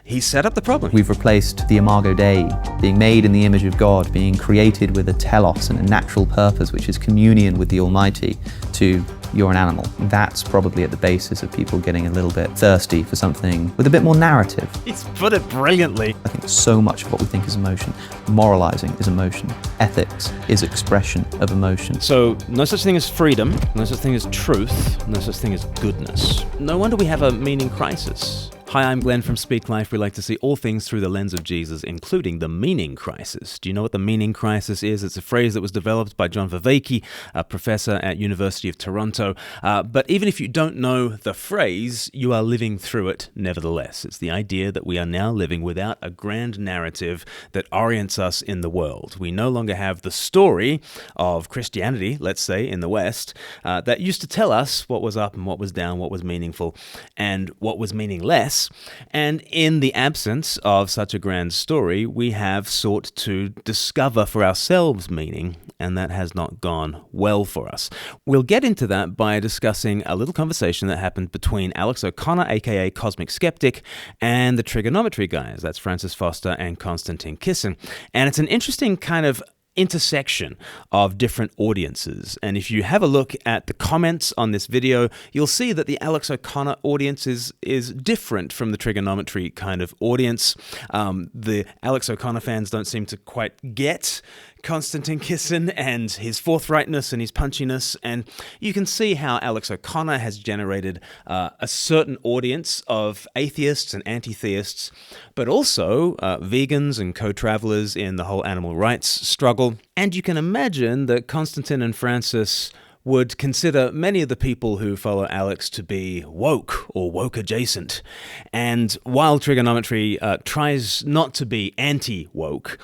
He set up the problem. We've replaced the Imago Dei, being made in the image of God, being created with a telos and a natural purpose, which is communion with the Almighty, to you're an animal. That's probably at the basis of people getting a little bit thirsty for something with a bit more narrative. He's put it brilliantly. I think so much of what we think is emotion. Moralizing is emotion. Ethics is expression of emotion. So, no such thing as freedom, no such thing as truth, no such thing as goodness. No wonder we have a meaning crisis. Hi, I'm Glenn from Speak Life. We like to see all things through the lens of Jesus, including the meaning crisis. Do you know what the meaning crisis is? It's a phrase that was developed by John Vervaeke, a professor at University of Toronto. But even if you don't know the phrase, you are living through it nevertheless. It's the idea that we are now living without a grand narrative that orients us in the world. We no longer have the story of Christianity, let's say, in the West, that used to tell us what was up and what was down, what was meaningful and what was meaningless. And in the absence of such a grand story, we have sought to discover for ourselves meaning, and that has not gone well for us. We'll get into that by discussing a little conversation that happened between Alex O'Connor, aka Cosmic Skeptic, and the Triggernometry guys. That's Francis Foster and Konstantin Kisin. And it's an interesting kind of intersection of different audiences. And if you have a look at the comments on this video, you'll see that the Alex O'Connor audience is different from the Triggernometry kind of audience. The Alex O'Connor fans don't seem to quite get Konstantin Kisin and his forthrightness and his punchiness, and you can see how Alex O'Connor has generated a certain audience of atheists and anti-theists, but also vegans and co-travelers in the whole animal rights struggle. And you can imagine that Konstantin and Francis would consider many of the people who follow Alex to be woke or woke adjacent. And while Triggernometry tries not to be anti-woke,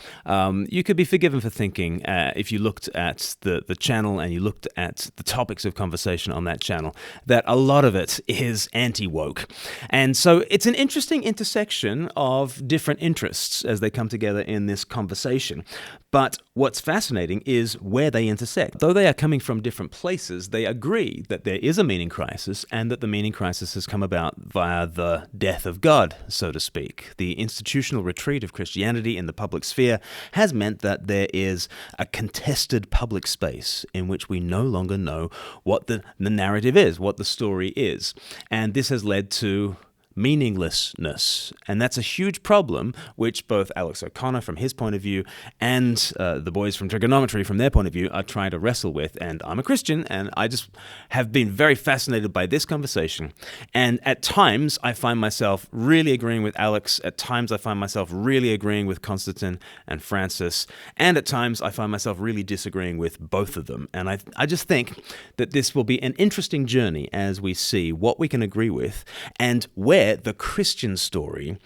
you could be forgiven for thinking, if you looked at the channel and you looked at the topics of conversation on that channel, that a lot of it is anti-woke. And so it's an interesting intersection of different interests as they come together in this conversation. But what's fascinating is where they intersect. Though they are coming from different places, they agree that there is a meaning crisis and that the meaning crisis has come about via the death of God, so to speak. The institutional retreat of Christianity in the public sphere has meant that there is a contested public space in which we no longer know what the narrative is, what the story is. And this has led to meaninglessness. And that's a huge problem, which both Alex O'Connor from his point of view and the boys from Triggernometry from their point of view are trying to wrestle with. And I'm a Christian, and I just have been very fascinated by this conversation. And at times, I find myself really agreeing with Alex. At times, I find myself really agreeing with Konstantin and Francis. And at times, I find myself really disagreeing with both of them. And I just think that this will be an interesting journey as we see what we can agree with and where the Christian story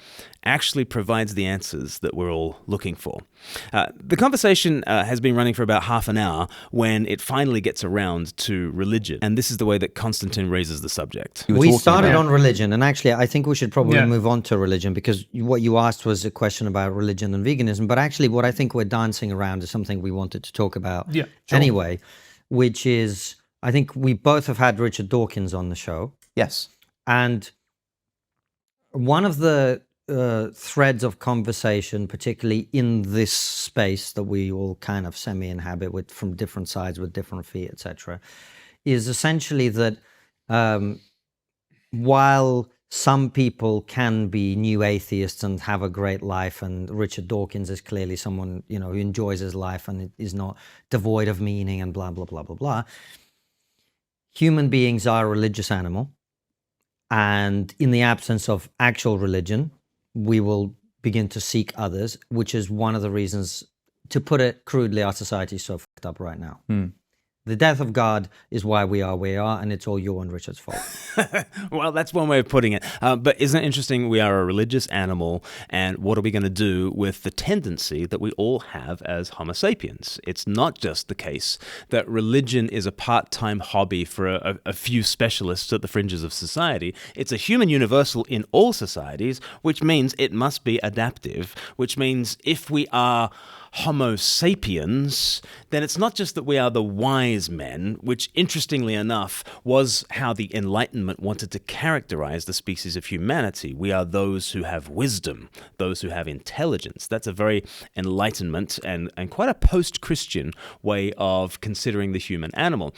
actually provides the answers that we're all looking for. The conversation has been running for about half an hour when it finally gets around to religion. And this is the way that Konstantin raises the subject. We started on religion, and actually I think we should probably move on to religion, because what you asked was a question about religion and veganism, but actually what I think we're dancing around is something we wanted to talk about anyway, which is, I think we both have had Richard Dawkins on the show. Yes. And one of the threads of conversation, particularly in this space that we all kind of semi-inhabit with from different sides with different feet, etc., is essentially that while some people can be new atheists and have a great life, and Richard Dawkins is clearly someone, you know, who enjoys his life and is not devoid of meaning and blah, blah, blah, blah, blah, human beings are a religious animal. And in the absence of actual religion, we will begin to seek others, which is one of the reasons, to put it crudely, our society is so fucked up right now. The death of God is why we are where we are, and it's all your and Richard's fault. Well, that's one way of putting it. But isn't it interesting? We are a religious animal, and what are we going to do with the tendency that we all have as Homo sapiens? It's not just the case that religion is a part-time hobby for a few specialists at the fringes of society. It's a human universal in all societies, which means it must be adaptive, which means if we are Homo sapiens, then it's not just that we are the wise men, which interestingly enough was how the Enlightenment wanted to characterize the species of humanity. We are those who have wisdom, those who have intelligence. That's a very Enlightenment and quite a post-Christian way of considering the human animal.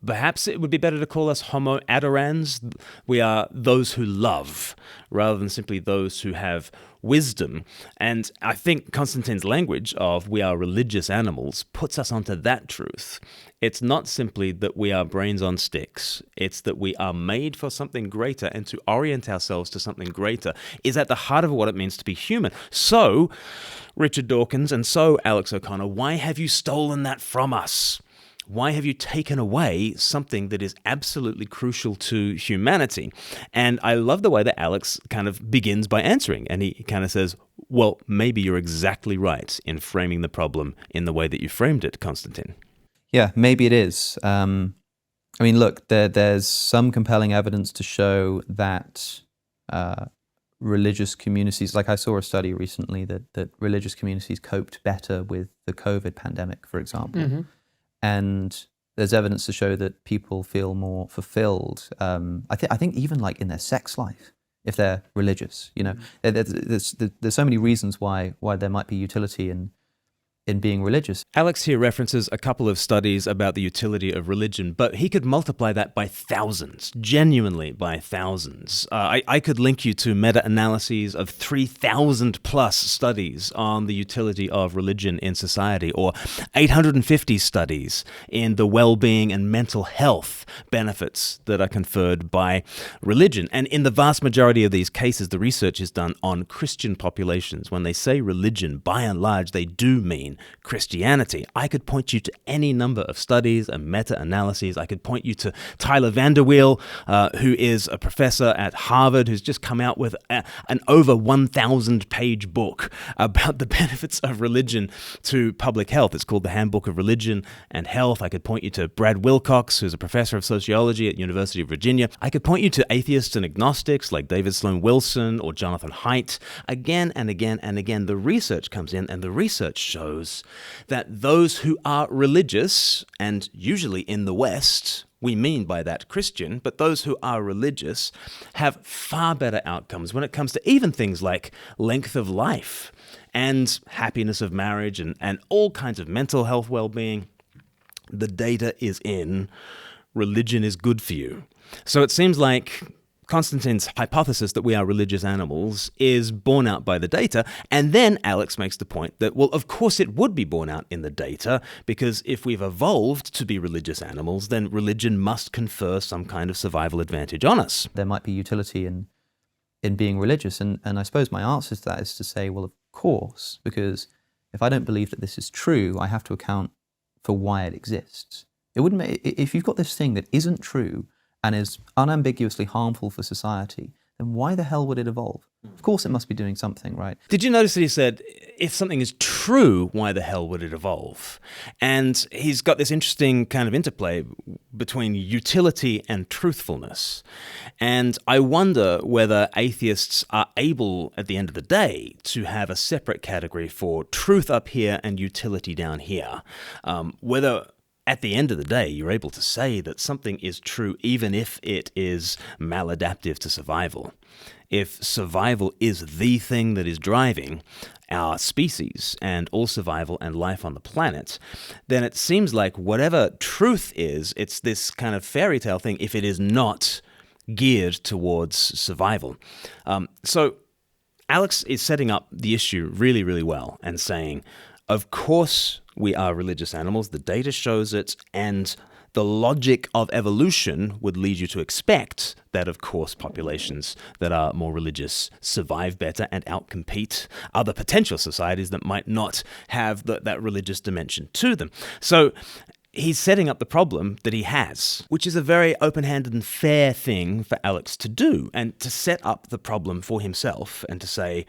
Perhaps it would be better to call us Homo adorans. We are those who love, rather than simply those who have wisdom. And I think Konstantin's language of we are religious animals puts us onto that truth. It's not simply that we are brains on sticks. It's that we are made for something greater, and to orient ourselves to something greater is at the heart of what it means to be human. So, Richard Dawkins, and so Alex O'Connor, why have you stolen that from us? Why have you taken away something that is absolutely crucial to humanity? And I love the way that Alex kind of begins by answering. And he kind of says, well, maybe you're exactly right in framing the problem in the way that you framed it, Konstantin. Yeah, maybe it is. I mean, look, there's some compelling evidence to show that religious communities, like I saw a study recently that religious communities coped better with the COVID pandemic, for example. Mm-hmm. And there's evidence to show that people feel more fulfilled. I think even like in their sex life, if they're religious, you know, there's so many reasons why there might be utility in being religious. Alex here references a couple of studies about the utility of religion, but he could multiply that by thousands, genuinely by thousands. I could link you to meta-analyses of 3,000 plus studies on the utility of religion in society, or 850 studies in the well-being and mental health benefits that are conferred by religion. And in the vast majority of these cases, the research is done on Christian populations. When they say religion, by and large, they do mean Christianity. I could point you to any number of studies and meta-analyses. I could point you to Tyler Vanderweel, who is a professor at Harvard, who's just come out with an over 1,000-page book about the benefits of religion to public health. It's called The Handbook of Religion and Health. I could point you to Brad Wilcox, who's a professor of sociology at University of Virginia. I could point you to atheists and agnostics like David Sloan Wilson or Jonathan Haidt. Again and again and again, the research comes in, and the research shows that those who are religious, and usually in the West, we mean by that Christian, but those who are religious have far better outcomes when it comes to even things like length of life and happiness of marriage and all kinds of mental health well-being. The data is in. Religion is good for you. So it seems like Konstantin's hypothesis that we are religious animals is borne out by the data, and then Alex makes the point that, well, of course it would be borne out in the data, because if we've evolved to be religious animals, then religion must confer some kind of survival advantage on us. There might be utility in being religious, and I suppose my answer to that is to say, well, of course, because if I don't believe that this is true, I have to account for why it exists. It wouldn't if you've got this thing that isn't true and is unambiguously harmful for society, then why the hell would it evolve? Of course it must be doing something, right? Did you notice that he said, if something is true, why the hell would it evolve? And he's got this interesting kind of interplay between utility and truthfulness. And I wonder whether atheists are able, at the end of the day, to have a separate category for truth up here and utility down here. Whether at the end of the day, you're able to say that something is true even if it is maladaptive to survival. If survival is the thing that is driving our species and all survival and life on the planet, then it seems like whatever truth is, it's this kind of fairy tale thing if it is not geared towards survival. So Alex is setting up the issue really, really well and saying, of course, we are religious animals, the data shows it, and the logic of evolution would lead you to expect that, of course, populations that are more religious survive better and outcompete other potential societies that might not have that religious dimension to them. So he's setting up the problem that he has, which is a very open-handed and fair thing for Alex to do, and to set up the problem for himself and to say,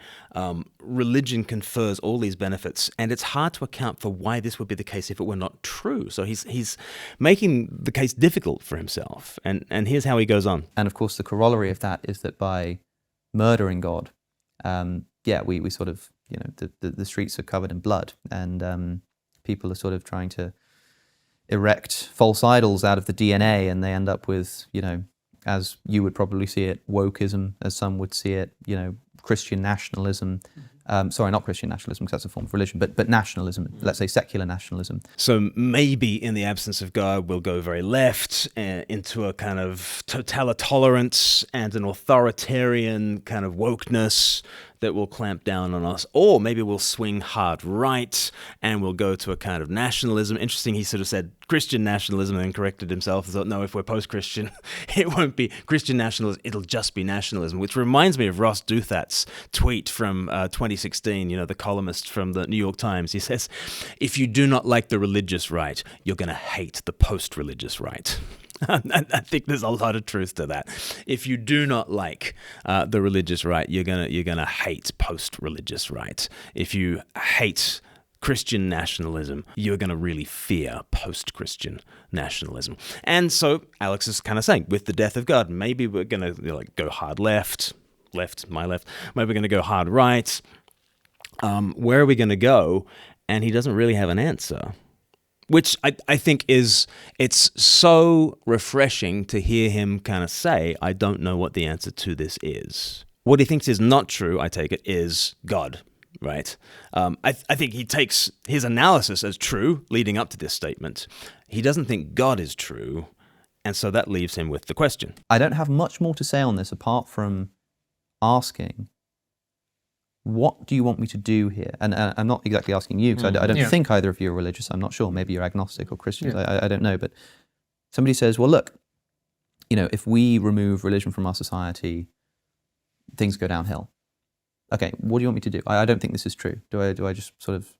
religion confers all these benefits, and it's hard to account for why this would be the case if it were not true. So he's making the case difficult for himself, and here's how he goes on. And of course, the corollary of that is that by murdering God we sort of, the streets are covered in blood, and people are sort of trying to erect false idols out of the DNA, and they end up with, as you would probably see it, wokeism, as some would see it, Christian nationalism. Sorry, not Christian nationalism, because that's a form of religion, but nationalism, let's say secular nationalism. So maybe in the absence of God, we'll go very left into a kind of totalitarian and an authoritarian kind of wokeness that will clamp down on us. Or maybe we'll swing hard right and we'll go to a kind of nationalism. Interesting, he sort of said Christian nationalism and then corrected himself and thought, no, if we're post-Christian, it won't be Christian nationalism, it'll just be nationalism, which reminds me of Ross Douthat's tweet from 2016, the columnist from the New York Times. He says, if you do not like the religious right, you're going to hate the post-religious right. I think there's a lot of truth to that. If you do not like the religious right, you're gonna hate post-religious right. If you hate Christian nationalism, you're gonna really fear post-Christian nationalism. And so Alex is kind of saying, with the death of God, maybe we're gonna go hard left, my left. Maybe we're gonna go hard right. Where are we gonna go? And he doesn't really have an answer. Which I think it's so refreshing to hear him kind of say, I don't know what the answer to this is. What he thinks is not true, I take it, is God, right? I think he takes his analysis as true leading up to this statement. He doesn't think God is true, and so that leaves him with the question. I don't have much more to say on this apart from asking, what do you want me to do here? And I'm not exactly asking you, because I don't think either of you are religious. I'm not sure. Maybe you're agnostic or Christian. Yeah. I don't know. But somebody says, well, look, if we remove religion from our society, things go downhill. Okay, what do you want me to do? I don't think this is true. Do I just sort of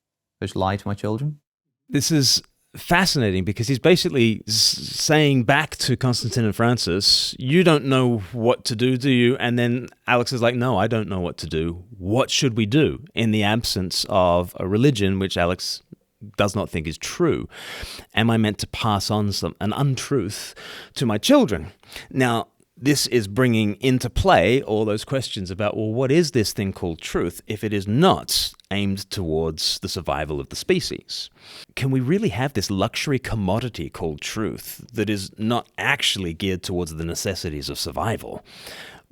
lie to my children? This is fascinating because he's basically saying back to Konstantin and Francis, you don't know what to do you? And then Alex is like, no, I don't know what to do. What should we do in the absence of a religion which Alex does not think is true? Am I meant to pass on an untruth to my children? Now, this is bringing into play all those questions about, well, what is this thing called truth if it is not aimed towards the survival of the species? Can we really have this luxury commodity called truth that is not actually geared towards the necessities of survival?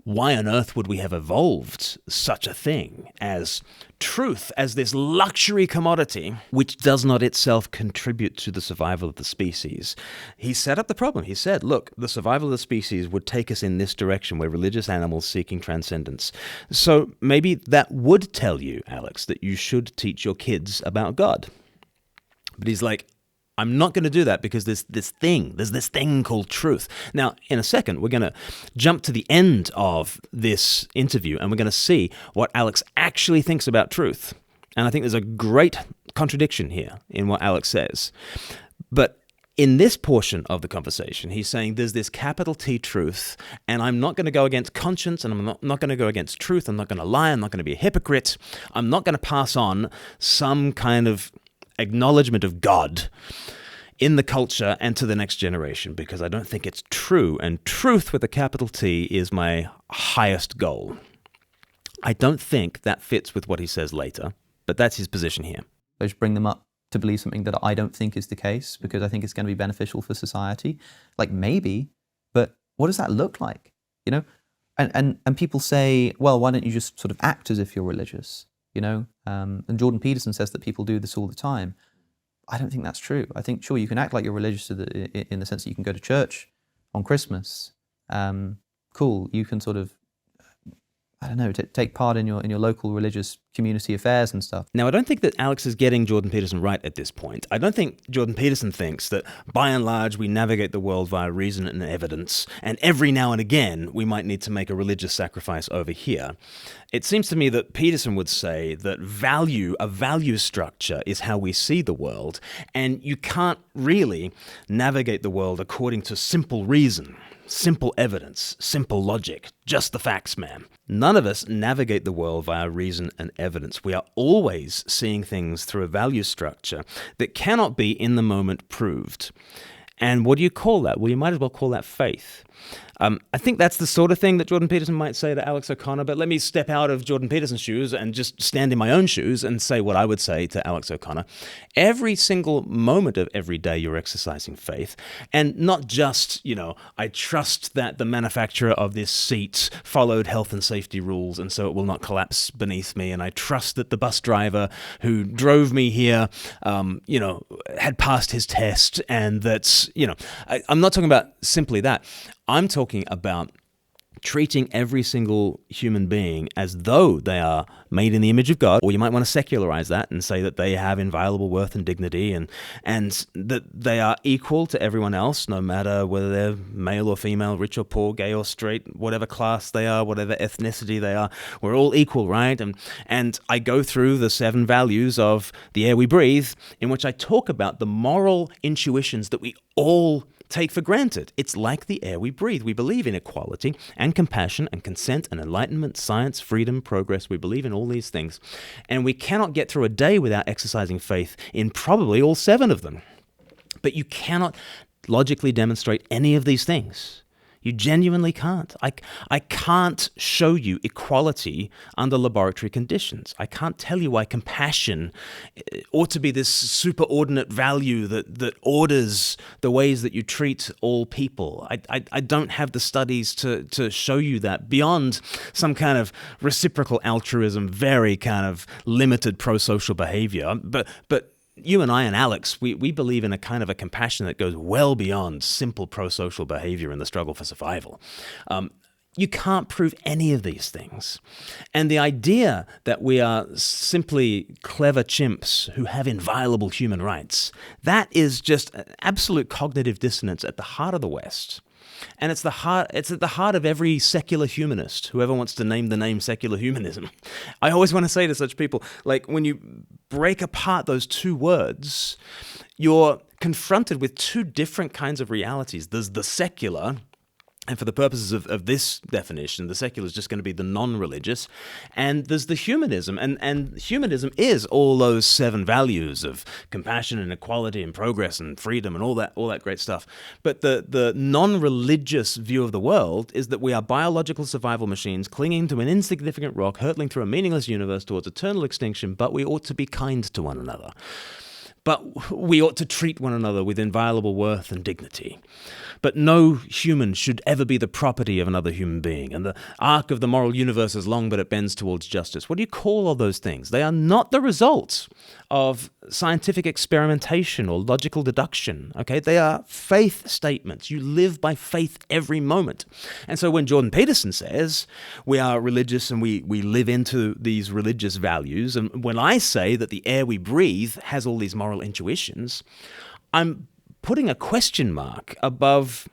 Why on earth would we have evolved such a thing as truth, as this luxury commodity, which does not itself contribute to the survival of the species? He set up the problem. He said, look, the survival of the species would take us in this direction. We're religious animals seeking transcendence. So maybe that would tell you, Alex, that you should teach your kids about God. But he's like, I'm not going to do that because there's this thing called truth. Now, in a second, we're going to jump to the end of this interview and we're going to see what Alex actually thinks about truth. And I think there's a great contradiction here in what Alex says. But in this portion of the conversation, he's saying there's this capital T truth, and I'm not going to go against conscience, and I'm not going to go against truth. I'm not going to lie. I'm not going to be a hypocrite. I'm not going to pass on some kind of acknowledgement of God in the culture and to the next generation, because I don't think it's true, and truth with a capital T is my highest goal. I don't think that fits with what he says later, but that's his position here. I just bring them up to believe something that I don't think is the case, because I think it's going to be beneficial for society. Like, maybe, but what does that look like? And people say, well, why don't you just sort of act as if you're religious? And Jordan Peterson says that people do this all the time. I don't think that's true. I think, sure, you can act like you're religious in the sense that you can go to church on Christmas. Cool, you can sort of, take part in your local religious community affairs and stuff. Now, I don't think that Alex is getting Jordan Peterson right at this point. I don't think Jordan Peterson thinks that, by and large, we navigate the world via reason and evidence, and every now and again, we might need to make a religious sacrifice over here. It seems to me that Peterson would say that a value structure is how we see the world, and you can't really navigate the world according to simple reason, simple evidence, simple logic, just the facts, man. None of us navigate the world via reason and evidence. We are always seeing things through a value structure that cannot be in the moment proved. And what do you call that? Well, you might as well call that faith. I think that's the sort of thing that Jordan Peterson might say to Alex O'Connor, but let me step out of Jordan Peterson's shoes and just stand in my own shoes and say what I would say to Alex O'Connor. Every single moment of every day you're exercising faith, and not just, I trust that the manufacturer of this seat followed health and safety rules and so it will not collapse beneath me, and I trust that the bus driver who drove me here, had passed his test, and that's, I'm not talking about simply that. I'm talking about treating every single human being as though they are made in the image of God, or you might want to secularize that and say that they have inviolable worth and dignity, and that they are equal to everyone else, no matter whether they're male or female, rich or poor, gay or straight, whatever class they are, whatever ethnicity they are. We're all equal, right? And I go through the 7 values of the air we breathe, in which I talk about the moral intuitions that we all take for granted. It's like the air we breathe. We believe in equality and compassion and consent and enlightenment, science, freedom, progress. We believe in all these things. And we cannot get through a day without exercising faith in probably all 7 of them. But you cannot logically demonstrate any of these things. You genuinely can't. I can't show you equality under laboratory conditions. I can't tell you why compassion ought to be this superordinate value that orders the ways that you treat all people. I don't have the studies to show you that beyond some kind of reciprocal altruism, very kind of limited pro-social behavior. But you and I and Alex, we believe in a kind of a compassion that goes well beyond simple pro-social behavior in the struggle for survival. You can't prove any of these things. And the idea that we are simply clever chimps who have inviolable human rights, that is just absolute cognitive dissonance at the heart of the West. And it's at the heart of every secular humanist, whoever wants to name the name secular humanism. I always want to say to such people, like, when you break apart those 2 words, you're confronted with 2 different kinds of realities. There's the secular, and for the purposes of this definition, the secular is just going to be the non-religious. And there's the humanism. And humanism is all those 7 values of compassion and equality and progress and freedom and all that great stuff. But the non-religious view of the world is that we are biological survival machines clinging to an insignificant rock, hurtling through a meaningless universe towards eternal extinction, but we ought to be kind to one another. But we ought to treat one another with inviolable worth and dignity. But no human should ever be the property of another human being. And the arc of the moral universe is long, but it bends towards justice. What do you call all those things? They are not the result of scientific experimentation or logical deduction. Okay, they are faith statements. You live by faith every moment. And so when Jordan Peterson says we are religious and we live into these religious values, and when I say that the air we breathe has all these moral intuitions, I'm putting a question mark above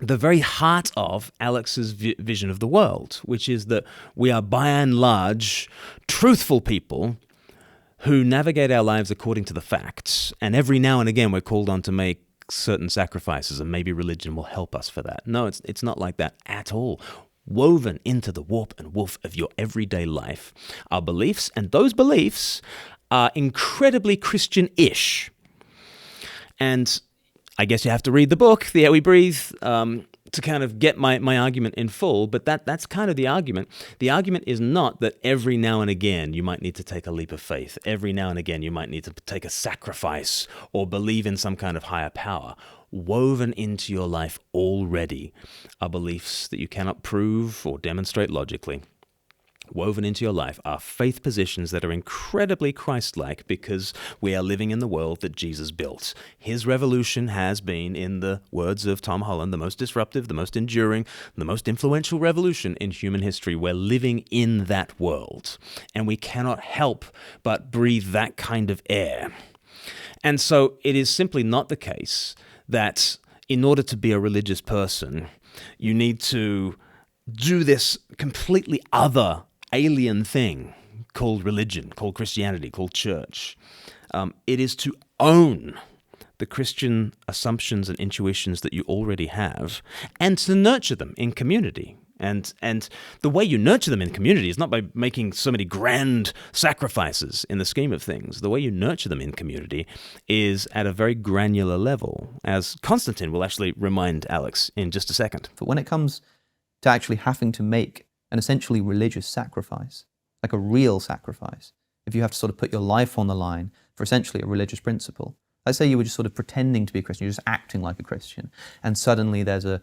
the very heart of Alex's vision of the world, which is that we are by and large truthful people who navigate our lives according to the facts, and every now and again we're called on to make certain sacrifices, and maybe religion will help us for that. No, it's not like that at all. Woven into the warp and woof of your everyday life are beliefs, and those beliefs are incredibly Christian-ish. And I guess you have to read the book, The Air We Breathe, to kind of get my argument in full, but that's kind of the argument. The argument is not that every now and again you might need to take a leap of faith. Every now and again you might need to take a sacrifice or believe in some kind of higher power. Woven into your life already are beliefs that you cannot prove or demonstrate logically. Woven into your life are faith positions that are incredibly Christ-like because we are living in the world that Jesus built. His revolution has been, in the words of Tom Holland, the most disruptive, the most enduring, the most influential revolution in human history. We're living in that world, and we cannot help but breathe that kind of air. And so it is simply not the case that in order to be a religious person, you need to do this completely other alien thing called religion, called Christianity, called church. It is to own the Christian assumptions and intuitions that you already have and to nurture them in community. And the way you nurture them in community is not by making so many grand sacrifices in the scheme of things. The way you nurture them in community is at a very granular level, as Konstantin will actually remind Alex in just a second. But when it comes to actually having to make an essentially religious sacrifice, like a real sacrifice, if you have to sort of put your life on the line for essentially a religious principle. Let's say you were just sort of pretending to be a Christian, you're just acting like a Christian, and suddenly there's a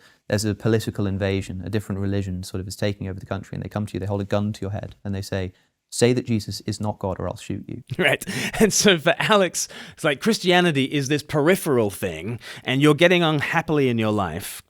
political invasion, a different religion sort of is taking over the country, and they come to you, they hold a gun to your head, and they say that Jesus is not God or I'll shoot you. Right. And so for Alex, it's like Christianity is this peripheral thing, and you're getting on happily in your life.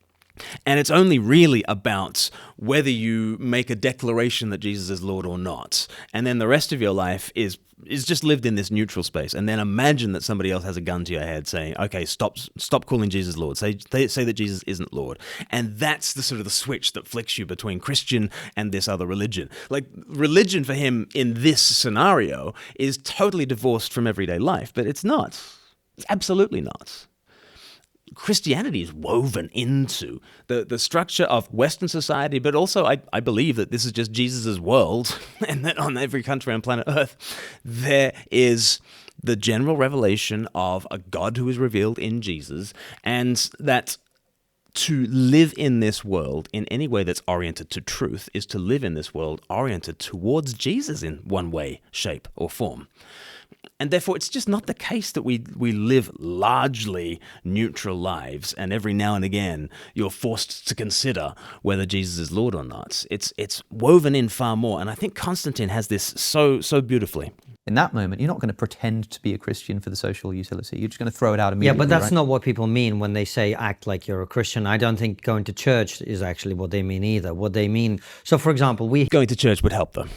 And it's only really about whether you make a declaration that Jesus is Lord or not. And then the rest of your life is just lived in this neutral space. And then imagine that somebody else has a gun to your head saying, okay, stop calling Jesus Lord. Say that Jesus isn't Lord. And that's the sort of the switch that flicks you between Christian and this other religion. Like religion for him in this scenario is totally divorced from everyday life, but it's not. It's absolutely not. Christianity is woven into the structure of Western society, but also I believe that this is just Jesus' world, and that on every country on planet Earth, there is the general revelation of a God who is revealed in Jesus, and that to live in this world in any way that's oriented to truth is to live in this world oriented towards Jesus in one way, shape, or form. And therefore, it's just not the case that we live largely neutral lives, and every now and again you're forced to consider whether Jesus is Lord or not. It's woven in far more, and I think Konstantin has this so beautifully. In that moment, you're not going to pretend to be a Christian for the social utility. You're just going to throw it out immediately. Yeah, but that's right? not what people mean when they say act like you're a Christian. I don't think going to church is actually what they mean either. What they mean, so for example, Going to church would help them.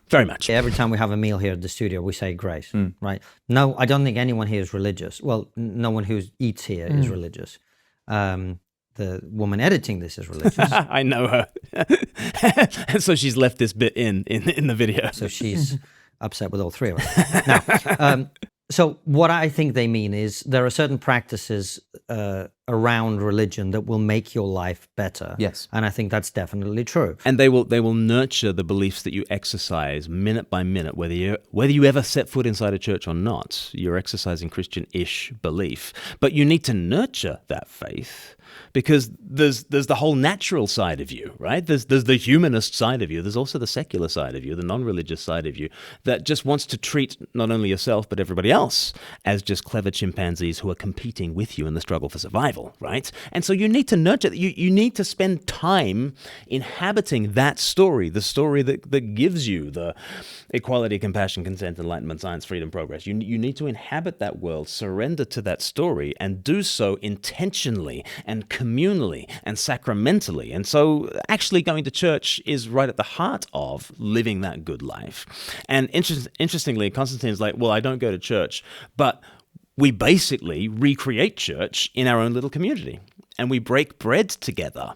Very much. Every time we have a meal here at the studio, we say grace, right? No, I don't think anyone here is religious. Well, no one who eats here is religious. The woman editing this is religious. I know her. And so she's left this bit in the video. So she's upset with all three of us. Now, so what I think they mean is there are certain practices around religion that will make your life better. Yes. And I think that's definitely true. And they will nurture the beliefs that you exercise minute by minute, whether you ever set foot inside a church or not. You're exercising Christian-ish belief. But you need to nurture that faith, because there's the whole natural side of you, right? There's the humanist side of you. There's also the secular side of you, the non-religious side of you, that just wants to treat not only yourself but everybody else as just clever chimpanzees who are competing with you in the struggle for survival, right? And so you need to nurture, you need to spend time inhabiting that story, the story that gives you the equality, compassion, consent, enlightenment, science, freedom, progress. You need to inhabit that world, surrender to that story, and do so intentionally and communally and sacramentally. And so actually going to church is right at the heart of living that good life. And interestingly, Konstantin's like, well, I don't go to church, but we basically recreate church in our own little community. And we break bread together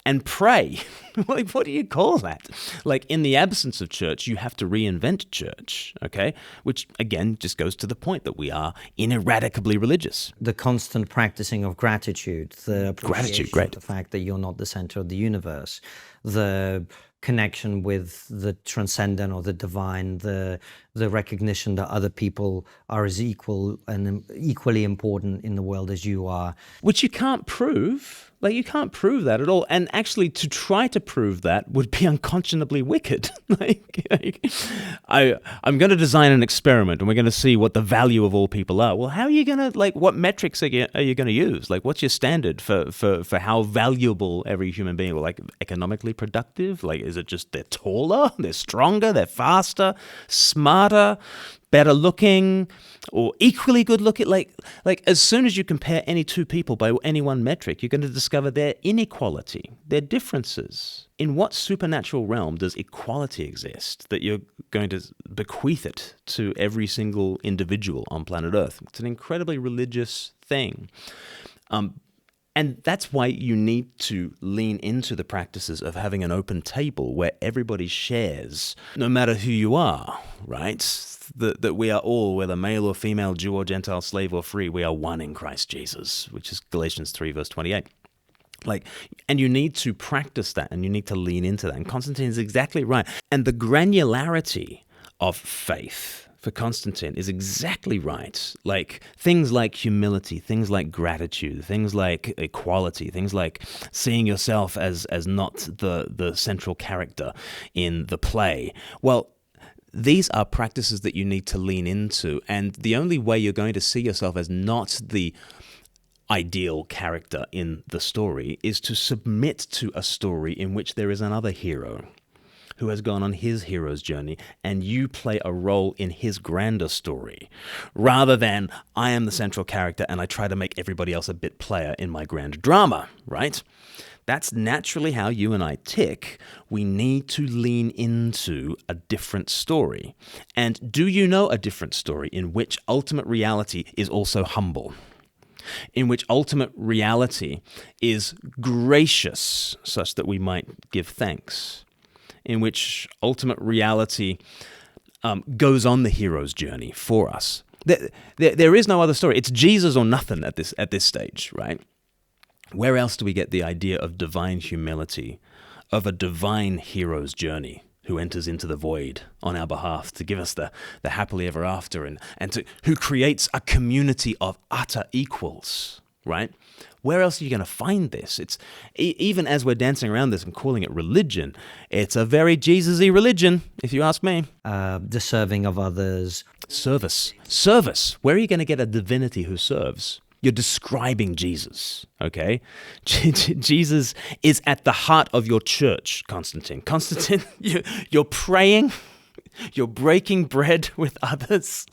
and pray. Like, what do you call that? Like, in the absence of church, you have to reinvent church, okay? Which, again, just goes to the point that we are ineradicably religious. The constant practicing of gratitude, the appreciation great. of the fact that you're not the center of the universe, the connection with the transcendent or the divine, the recognition that other people are as equal and equally important in the world as you are. Which you can't prove. Like, you can't prove that at all. And actually, to try to prove that would be unconscionably wicked. I'm going to design an experiment, and we're going to see what the value of all people are. Well, how are you going to, like, what metrics are you going to use? Like, what's your standard for how valuable every human being, or like economically productive? Like, is it just they're taller, they're stronger, they're faster, smarter, better looking, or equally good looking? Like as soon as you compare any two people by any one metric, you're going to discover their inequality, their differences. In what supernatural realm does equality exist that you're going to bequeath it to every single individual on planet Earth? It's an incredibly religious thing. And that's why you need to lean into the practices of having an open table where everybody shares, no matter who you are, right? That we are all, whether male or female, Jew or Gentile, slave or free, we are one in Christ Jesus, which is Galatians 3 verse 28. Like, and you need to practice that, and you need to lean into that. And Konstantin is exactly right. And the granularity of faith for Konstantin is exactly right. Like things like humility, things like gratitude, things like equality, things like seeing yourself as not the central character in the play. Well, these are practices that you need to lean into. And the only way you're going to see yourself as not the ideal character in the story is to submit to a story in which there is another hero who has gone on his hero's journey, and you play a role in his grander story, rather than I am the central character and I try to make everybody else a bit player in my grand drama, right? That's naturally how you and I tick. We need to lean into a different story. And do you know a different story in which ultimate reality is also humble? In which ultimate reality is gracious, such that we might give thanks. In which ultimate reality goes on the hero's journey for us. There is no other story. It's Jesus or nothing at this stage, right? Where else do we get the idea of divine humility, of a divine hero's journey who enters into the void on our behalf to give us the happily ever after, and who creates a community of utter equals, right? Where else are you going to find this? It's even as we're dancing around this and calling it religion, it's a very Jesus-y religion, if you ask me. The serving of others. Service. Where are you going to get a divinity who serves? You're describing Jesus, okay? Jesus is at the heart of your church, Konstantin. Konstantin, you're praying, you're breaking bread with others,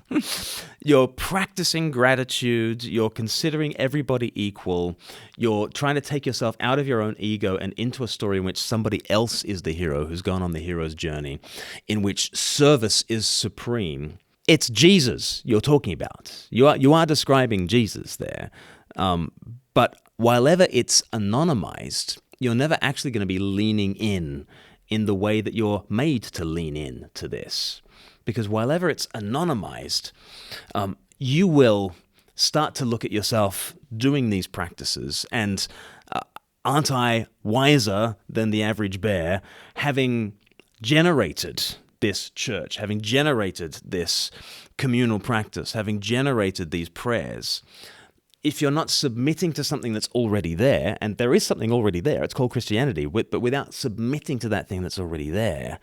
you're practicing gratitude, you're considering everybody equal, you're trying to take yourself out of your own ego and into a story in which somebody else is the hero who's gone on the hero's journey, in which service is supreme. It's Jesus you're talking about. You are describing Jesus there. But while ever it's anonymized, you're never actually going to be leaning in the way that you're made to lean in to this. Because while ever it's anonymized, you will start to look at yourself doing these practices and aren't I wiser than the average bear, having generated this church, having generated this communal practice, having generated these prayers. If you're not submitting to something that's already there, and there is something already there, it's called Christianity, but without submitting to that thing that's already there,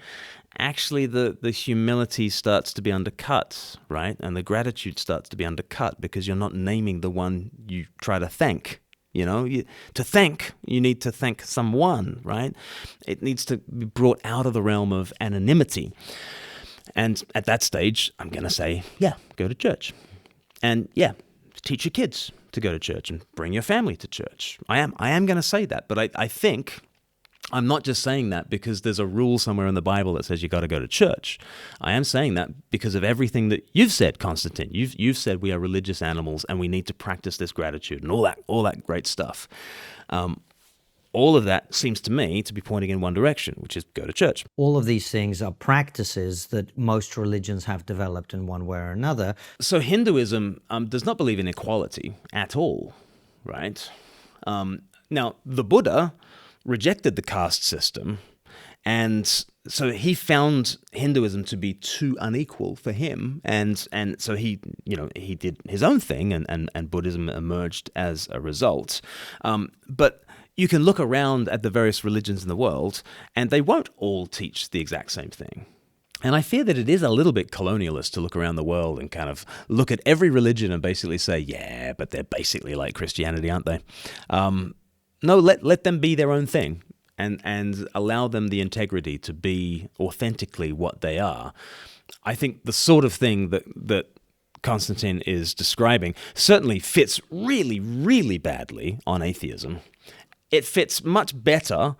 actually the humility starts to be undercut, right? And the gratitude starts to be undercut because you're not naming the one you try to thank. You know, to thank, you need to thank someone, right? It needs to be brought out of the realm of anonymity. And at that stage, I'm going to say, yeah, go to church. And yeah, teach your kids to go to church and bring your family to church. I am going to say that, but I think I'm not just saying that because there's a rule somewhere in the Bible that says you got to go to church. I am saying that because of everything that you've said, Konstantin. You've said we are religious animals and we need to practice this gratitude and all that great stuff. All of that seems to me to be pointing in one direction, which is go to church. All of these things are practices that most religions have developed in one way or another. So Hinduism does not believe in equality at all, right? Now, the Buddha rejected the caste system, and so he found Hinduism to be too unequal for him, and so he did his own thing, and Buddhism emerged as a result. But you can look around at the various religions in the world, and they won't all teach the exact same thing. And I fear that it is a little bit colonialist to look around the world and kind of look at every religion and basically say, yeah, but they're basically like Christianity, aren't they? No, let them be their own thing and allow them the integrity to be authentically what they are. I think the sort of thing that Konstantin is describing certainly fits really, really badly on atheism. It fits much better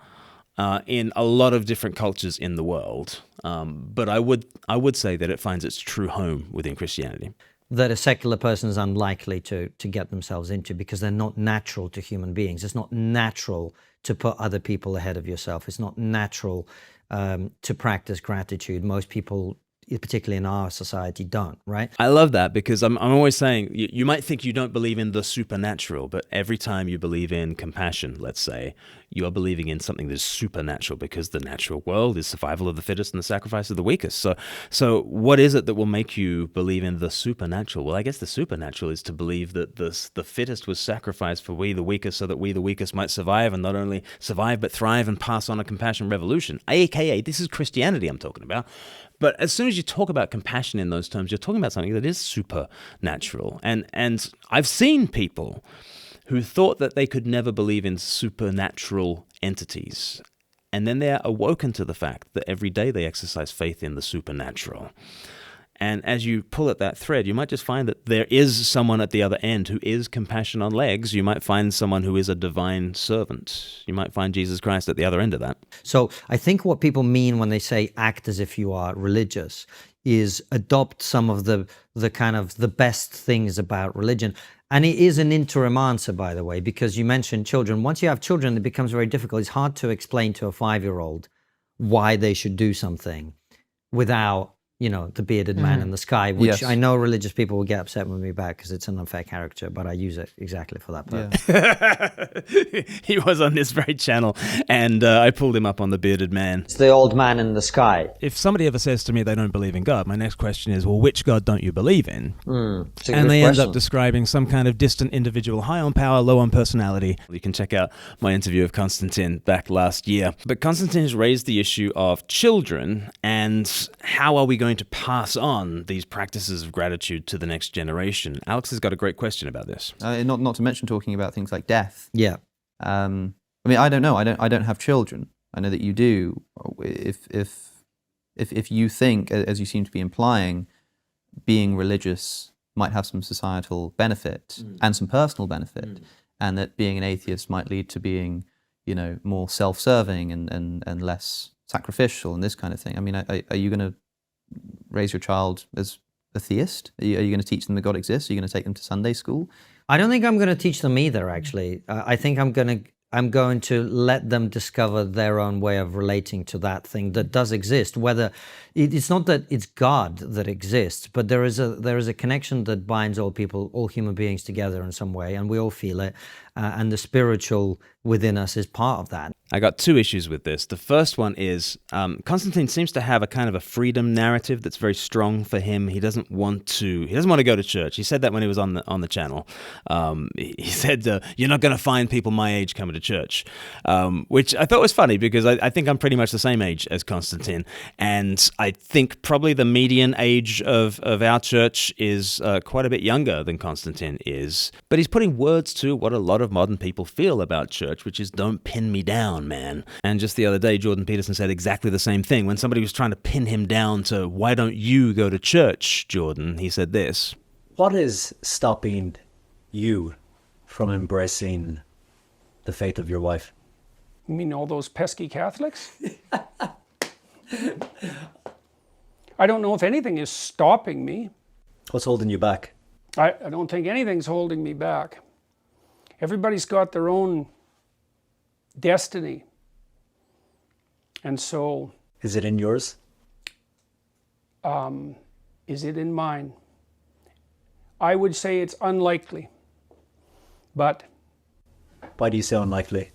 in a lot of different cultures in the world, but I would say that it finds its true home within Christianity. That a secular person is unlikely to get themselves into because they're not natural to human beings. It's not natural to put other people ahead of yourself. It's not natural to practice gratitude. Most people particularly in our society, don't, right? I love that, because I'm always saying, you might think you don't believe in the supernatural, but every time you believe in compassion, let's say, you are believing in something that's supernatural, because the natural world is survival of the fittest and the sacrifice of the weakest. So what is it that will make you believe in the supernatural? Well, I guess the supernatural is to believe that the fittest was sacrificed for we, the weakest, so that we, the weakest, might survive, and not only survive, but thrive and pass on a compassion revolution. AKA, this is Christianity I'm talking about. But as soon as you talk about compassion in those terms, you're talking about something that is supernatural. And I've seen people who thought that they could never believe in supernatural entities, and then they're awoken to the fact that every day they exercise faith in the supernatural. And as you pull at that thread, you might just find that there is someone at the other end who is compassion on legs. You might find someone who is a divine servant. You might find Jesus Christ at the other end of that. So I think what people mean when they say act as if you are religious is adopt some of the kind of the best things about religion. And it is an interim answer, by the way, because you mentioned children. Once you have children, it becomes very difficult. It's hard to explain to a 5-year-old why they should do something without, the bearded man in the sky, which I know religious people will get upset with me back because it's an unfair caricature, but I use it exactly for that purpose. Yeah. He was on this very channel, and I pulled him up on the bearded man. It's the old man in the sky. If somebody ever says to me they don't believe in God, my next question is, well, which God don't you believe in? And they end up describing some kind of distant individual, high on power, low on personality. You can check out my interview of Konstantin back last year. But Konstantin has raised the issue of children, and how are we going to pass on these practices of gratitude to the next generation? Alex has got a great question about this. Not to mention talking about things like death. Yeah. I mean, I don't know. I don't have children. I know that you do. If you think, as you seem to be implying, being religious might have some societal benefit and some personal benefit, and that being an atheist might lead to being, more self-serving and less sacrificial and this kind of thing. I mean, are you going to raise your child as a theist? Are you going to teach them that God exists? Are you going to take them to Sunday school? I don't think I'm going to teach them either, actually. I think I'm going to let them discover their own way of relating to that thing that does exist. Whether it's not that it's God that exists, but there is a connection that binds all people, all human beings together in some way, and we all feel it. And the spiritual within us is part of that. I got two issues with this. The first one is Konstantin seems to have a kind of a freedom narrative that's very strong for him. He doesn't want to go to church. He said that when he was on the channel. He said, "You're not going to find people my age coming to church," which I thought was funny, because I think I'm pretty much the same age as Konstantin, and I think probably the median age of our church is quite a bit younger than Konstantin is. But he's putting words to what a lot of modern people feel about church, which is, don't pin me down, man. And just the other day, Jordan Peterson said exactly the same thing. When somebody was trying to pin him down to, why don't you go to church, Jordan, he said this. What is stopping you from embracing the faith of your wife? You mean all those pesky Catholics? I don't know if anything is stopping me. What's holding you back? I don't think anything's holding me back. Everybody's got their own destiny. And so... Is it in yours? Is it in mine? I would say it's unlikely. But... Why do you say unlikely?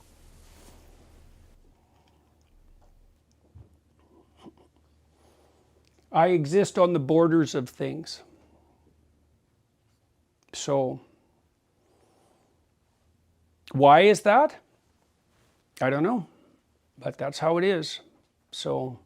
I exist on the borders of things. So... Why is that? I don't know, but that's how it is. So,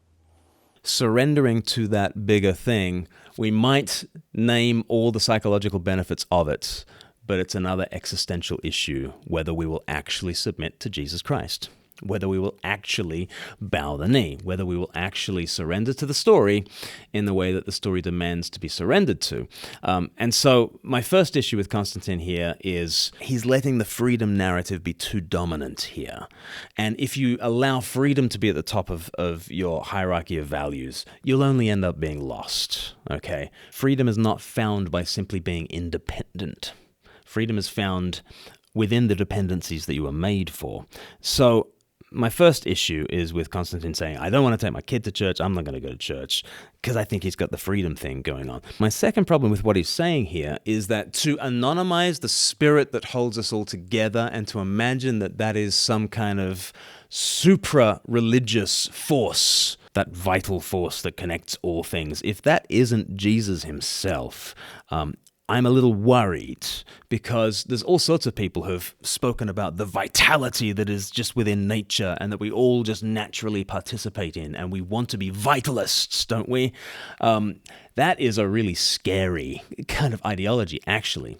surrendering to that bigger thing, we might name all the psychological benefits of it, but it's another existential issue whether we will actually submit to Jesus Christ, whether we will actually bow the knee, whether we will actually surrender to the story in the way that the story demands to be surrendered to. And so my first issue with Konstantin here is he's letting the freedom narrative be too dominant here. And if you allow freedom to be at the top of your hierarchy of values, you'll only end up being lost, okay? Freedom is not found by simply being independent. Freedom is found within the dependencies that you were made for. So my first issue is with Konstantin saying, I don't want to take my kid to church, I'm not going to go to church, because I think he's got the freedom thing going on. My second problem with what he's saying here is that to anonymize the spirit that holds us all together and to imagine that that is some kind of supra-religious force, that vital force that connects all things, if that isn't Jesus himself, I'm a little worried, because there's all sorts of people who've spoken about the vitality that is just within nature and that we all just naturally participate in, and we want to be vitalists, don't we? That is a really scary kind of ideology, actually,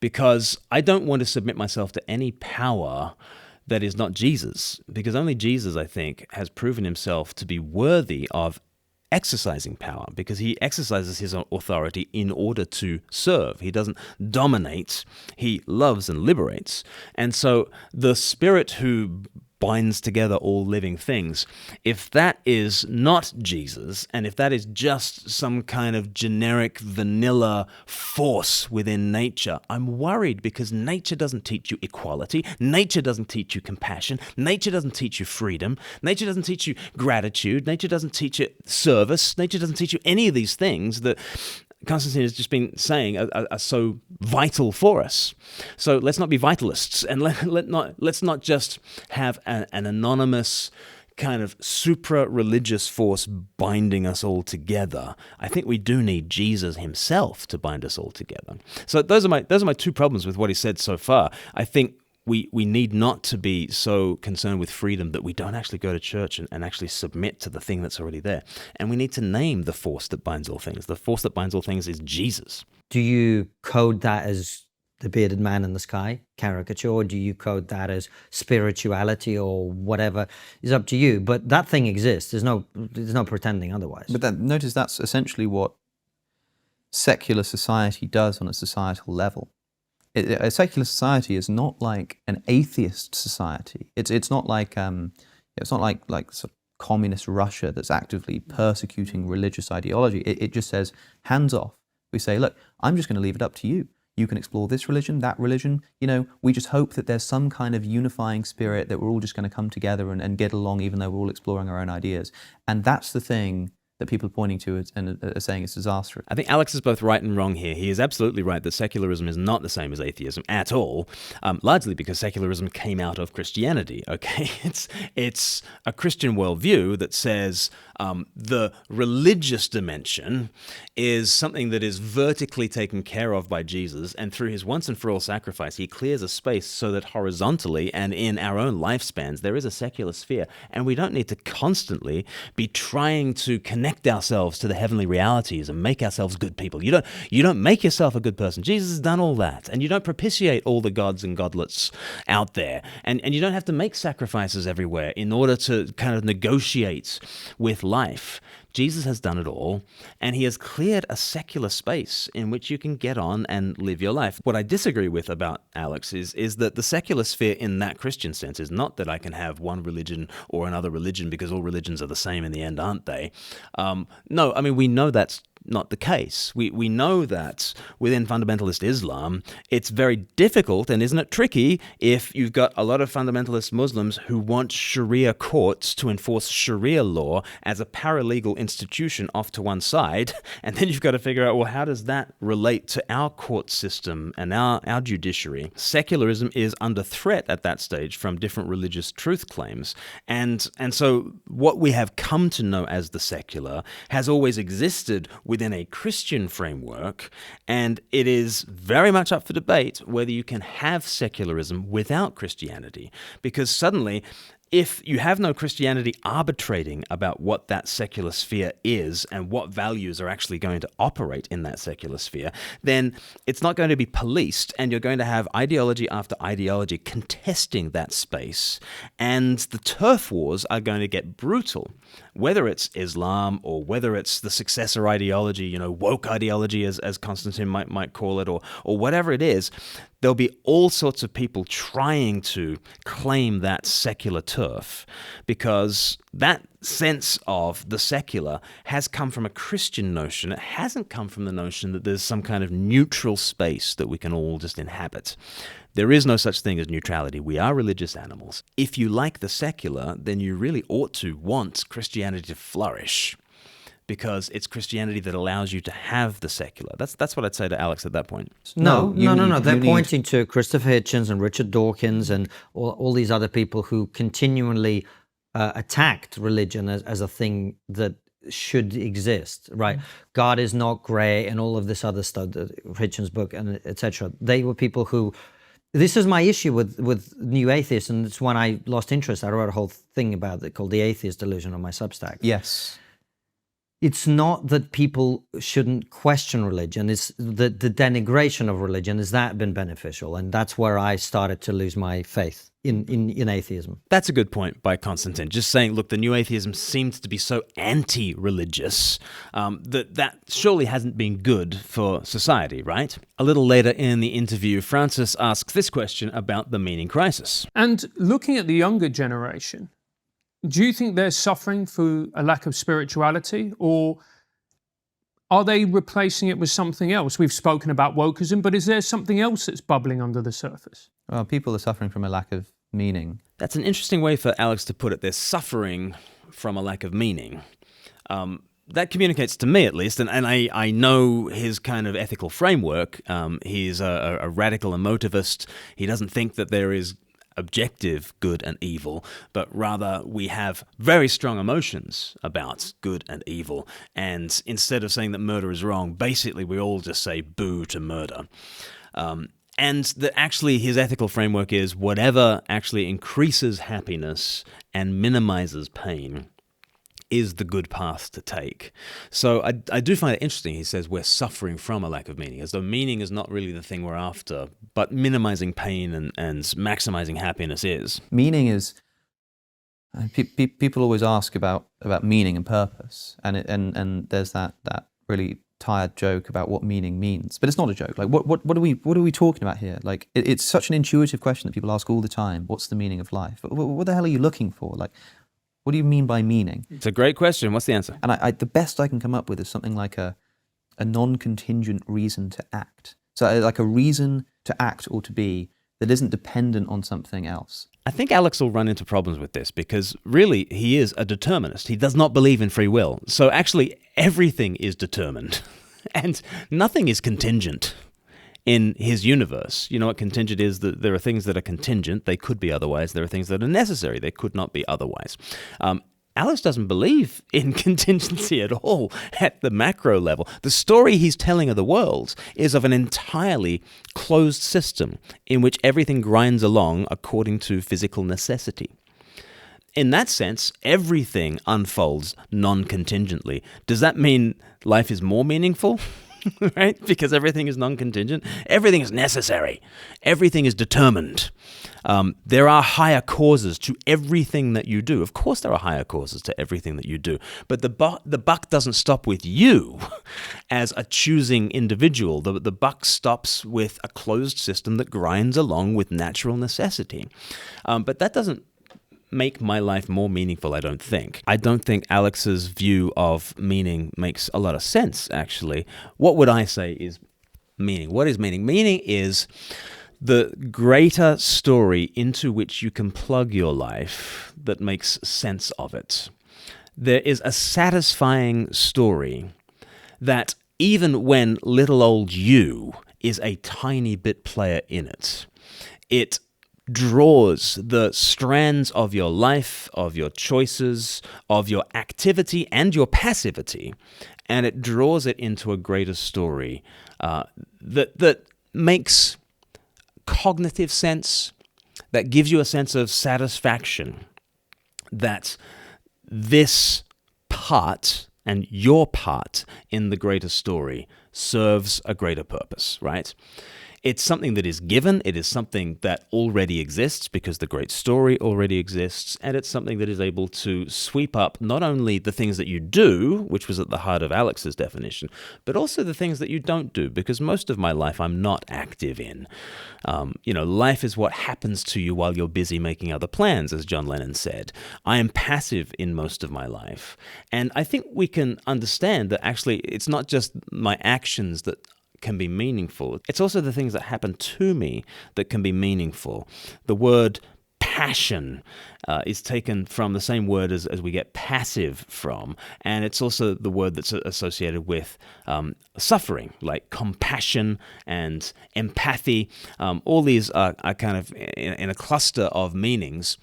because I don't want to submit myself to any power that is not Jesus, because only Jesus, I think, has proven himself to be worthy of exercising power, because he exercises his authority in order to serve. He doesn't dominate, he loves and liberates. And so the Spirit who binds together all living things, if that is not Jesus, and if that is just some kind of generic vanilla force within nature, I'm worried, because nature doesn't teach you equality, nature doesn't teach you compassion, nature doesn't teach you freedom, nature doesn't teach you gratitude, nature doesn't teach you service, nature doesn't teach you any of these things that Konstantin has just been saying are so vital for us. So let's not be vitalists, and let's not just have an anonymous kind of supra-religious force binding us all together. I think we do need Jesus himself to bind us all together. So those are my two problems with what he said so far. I think we need not to be so concerned with freedom that we don't actually go to church and actually submit to the thing that's already there. And we need to name the force that binds all things. The force that binds all things is Jesus. Do you code that as the bearded man in the sky caricature, or do you code that as spirituality, or whatever is up to you? But that thing exists. There's no pretending otherwise. But notice that's essentially what secular society does on a societal level. A secular society is not like an atheist society. It's not like sort of communist Russia that's actively persecuting religious ideology. It just says hands off. We say, look, I'm just going to leave it up to you. You can explore this religion, that religion. We just hope that there's some kind of unifying spirit that we're all just going to come together and get along, even though we're all exploring our own ideas. And that's the thing that people are pointing to and are saying is disastrous. I think Alex is both right and wrong here. He is absolutely right that secularism is not the same as atheism at all, largely because secularism came out of Christianity, okay? It's a Christian worldview that says the religious dimension is something that is vertically taken care of by Jesus, and through his once and for all sacrifice, he clears a space so that horizontally and in our own lifespans, there is a secular sphere, and we don't need to constantly be trying to connect ourselves to the heavenly realities and make ourselves good people. You don't make yourself a good person. Jesus has done all that, and you don't propitiate all the gods and godlets out there, and you don't have to make sacrifices everywhere in order to kind of negotiate with life. Jesus has done it all, and he has cleared a secular space in which you can get on and live your life. What I disagree with about Alex is that the secular sphere in that Christian sense is not that I can have one religion or another religion, because all religions are the same in the end, aren't they? No, I mean, we know that's not the case. We know that within fundamentalist Islam, it's very difficult, and isn't it tricky, if you've got a lot of fundamentalist Muslims who want Sharia courts to enforce Sharia law as a paralegal institution off to one side, and then you've got to figure out, well, how does that relate to our court system and our judiciary? Secularism is under threat at that stage from different religious truth claims, and so what we have come to know as the secular has always existed within a Christian framework, and it is very much up for debate whether you can have secularism without Christianity, because suddenly, if you have no Christianity arbitrating about what that secular sphere is and what values are actually going to operate in that secular sphere, then it's not going to be policed, and you're going to have ideology after ideology contesting that space, and the turf wars are going to get brutal. Whether it's Islam or whether it's the successor ideology, woke ideology as Konstantin might call it, or whatever it is, there'll be all sorts of people trying to claim that secular turf, because that sense of the secular has come from a Christian notion. It hasn't come from the notion that there's some kind of neutral space that we can all just inhabit. There is no such thing as neutrality. We are religious animals. If you like the secular, then you really ought to want Christianity to flourish, because it's Christianity that allows you to have the secular. That's what I'd say to Alex at that point. No. They're pointing to Christopher Hitchens and Richard Dawkins and all these other people who continually attacked religion as a thing that should exist, right? God is not grey and all of this other stuff, Hitchens' book and etc. They were people who... This is my issue with new atheists, and it's when I lost interest. I wrote a whole thing about it called The Atheist Delusion on my Substack. Yes. It's not that people shouldn't question religion. It's the denigration of religion. Has that been beneficial? And that's where I started to lose my faith in atheism. That's a good point by Konstantin. Just saying, look, the new atheism seems to be so anti-religious that surely hasn't been good for society, right? A little later in the interview, Francis asks this question about the meaning crisis. And looking at the younger generation, do you think they're suffering through a lack of spirituality, or are they replacing it with something else? We've spoken about wokeism, but is there something else that's bubbling under the surface? Well, people are suffering from a lack of meaning. That's an interesting way for Alex to put it. They're suffering from a lack of meaning. That communicates to me, at least, and I know his kind of ethical framework. He's a radical emotivist. He doesn't think that there is objective good and evil, but rather we have very strong emotions about good and evil. And instead of saying that murder is wrong, basically we all just say boo to murder. And that actually his ethical framework is whatever actually increases happiness and minimizes pain is the good path to take. So I do find it interesting. He says we're suffering from a lack of meaning, as though meaning is not really the thing we're after, but minimizing pain and maximizing happiness is. Meaning is... People always ask about meaning and purpose, and there's that really tired joke about what meaning means, but it's not a joke. Like what are we talking about here? Like it's such an intuitive question that people ask all the time. What's the meaning of life? What the hell are you looking for? Like, what do you mean by meaning? It's a great question. What's the answer? And I the best I can come up with is something like a non-contingent reason to act. So like a reason to act or to be that isn't dependent on something else. I think Alex will run into problems with this because really he is a determinist. He does not believe in free will. So actually everything is determined and nothing is contingent in his universe. You know what contingent is? That there are things that are contingent, they could be otherwise. There are things that are necessary, they could not be otherwise. Alex doesn't believe in contingency at all at the macro level. The story he's telling of the world is of an entirely closed system in which everything grinds along according to physical necessity. In that sense, everything unfolds non-contingently. Does that mean life is more meaningful? Right? Because everything is non-contingent. Everything is necessary. Everything is determined. There are higher causes to everything that you do. Of course there are higher causes to everything that you do. But the buck doesn't stop with you as a choosing individual. The buck stops with a closed system that grinds along with natural necessity. But that doesn't make my life more meaningful, I don't think. I don't think Alex's view of meaning makes a lot of sense, actually. What would I say is meaning? What is meaning? Meaning is the greater story into which you can plug your life that makes sense of it. There is a satisfying story that even when little old you is a tiny bit player in it, it draws the strands of your life, of your choices, of your activity and your passivity, and it draws it into a greater story that makes cognitive sense, that gives you a sense of satisfaction that this part and your part in the greater story serves a greater purpose, right? It's something that is given, it is something that already exists because the great story already exists, and it's something that is able to sweep up not only the things that you do, which was at the heart of Alex's definition, but also the things that you don't do, because most of my life I'm not active in. Life is what happens to you while you're busy making other plans, as John Lennon said. I am passive in most of my life. And I think we can understand that actually it's not just my actions that can be meaningful. It's also the things that happen to me that can be meaningful. The word passion is taken from the same word as we get passive from, and it's also the word that's associated with suffering, like compassion and empathy. All these are kind of in a cluster of meanings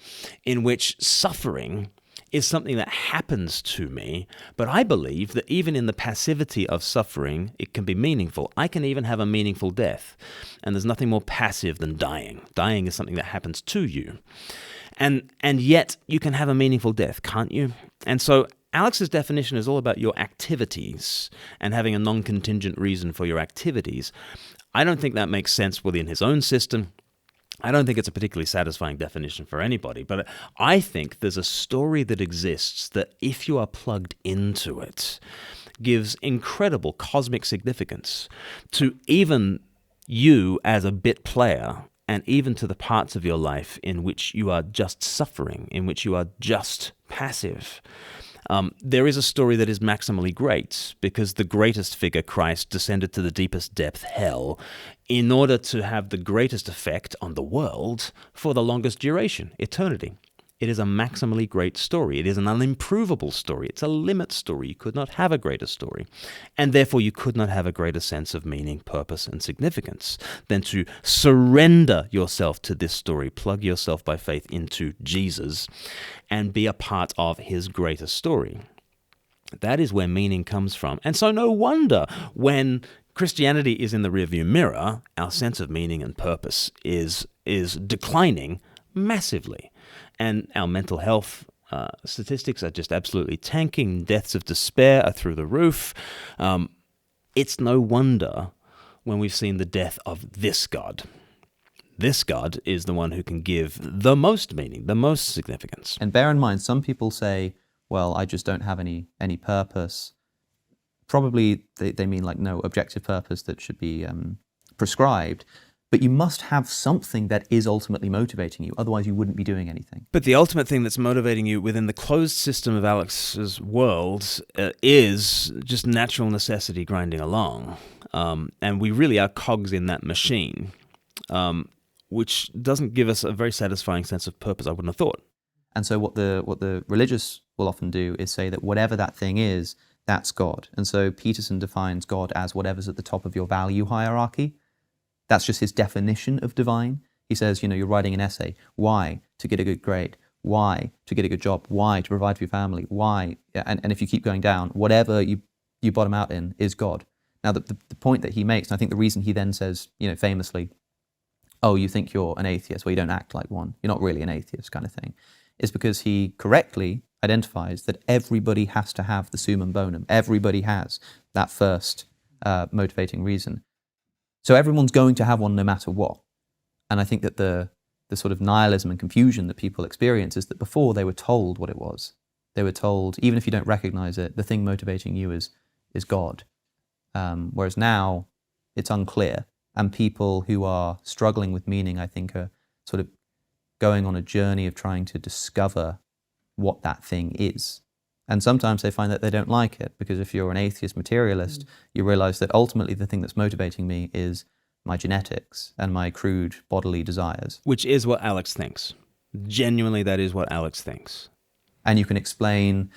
in which suffering is something that happens to me, but I believe that even in the passivity of suffering, it can be meaningful. I can even have a meaningful death, and there's nothing more passive than dying. Dying is something that happens to you, and yet you can have a meaningful death, can't you? And so Alex's definition is all about your activities and having a non-contingent reason for your activities. I don't think that makes sense within his own system. I don't think it's a particularly satisfying definition for anybody, but I think there's a story that exists that, if you are plugged into it, gives incredible cosmic significance to even you as a bit player, and even to the parts of your life in which you are just suffering, in which you are just passive. There is a story that is maximally great, because the greatest figure, Christ, descended to the deepest depth, hell, in order to have the greatest effect on the world for the longest duration, eternity. It is a maximally great story. It is an unimprovable story. It's a limit story. You could not have a greater story. And therefore you could not have a greater sense of meaning, purpose, and significance than to surrender yourself to this story, plug yourself by faith into Jesus, and be a part of his greater story. That is where meaning comes from. And so no wonder when Christianity is in the rearview mirror, our sense of meaning and purpose is declining massively. And our mental health statistics are just absolutely tanking. Deaths of despair are through the roof. It's no wonder when we've seen the death of this God. This God is the one who can give the most meaning, the most significance. And bear in mind, some people say, well, I just don't have any purpose. Probably they mean like no objective purpose that should be prescribed. But you must have something that is ultimately motivating you, otherwise you wouldn't be doing anything. But the ultimate thing that's motivating you within the closed system of Alex's world is just natural necessity grinding along. And we really are cogs in that machine, which doesn't give us a very satisfying sense of purpose, I wouldn't have thought. And so what the religious will often do is say that whatever that thing is, that's God. And so Peterson defines God as whatever's at the top of your value hierarchy. That's just his definition of divine. He says, you're writing an essay. Why? To get a good grade. Why? To get a good job. Why? To provide for your family. Why? And if you keep going down, whatever you bottom out in is God. Now, the point that he makes, and I think the reason he then says, famously, oh, you think you're an atheist, well, you don't act like one. You're not really an atheist kind of thing, is because he correctly identifies that everybody has to have the summum bonum. Everybody has that first motivating reason. So everyone's going to have one no matter what. And I think that the sort of nihilism and confusion that people experience is that before they were told what it was. They were told, even if you don't recognize it, the thing motivating you is God. Whereas now it's unclear. And people who are struggling with meaning, I think, are sort of going on a journey of trying to discover what that thing is. And sometimes they find that they don't like it, because if you're an atheist materialist, you realize that ultimately the thing that's motivating me is my genetics and my crude bodily desires. Which is what Alex thinks. Genuinely, that is what Alex thinks. And you can explain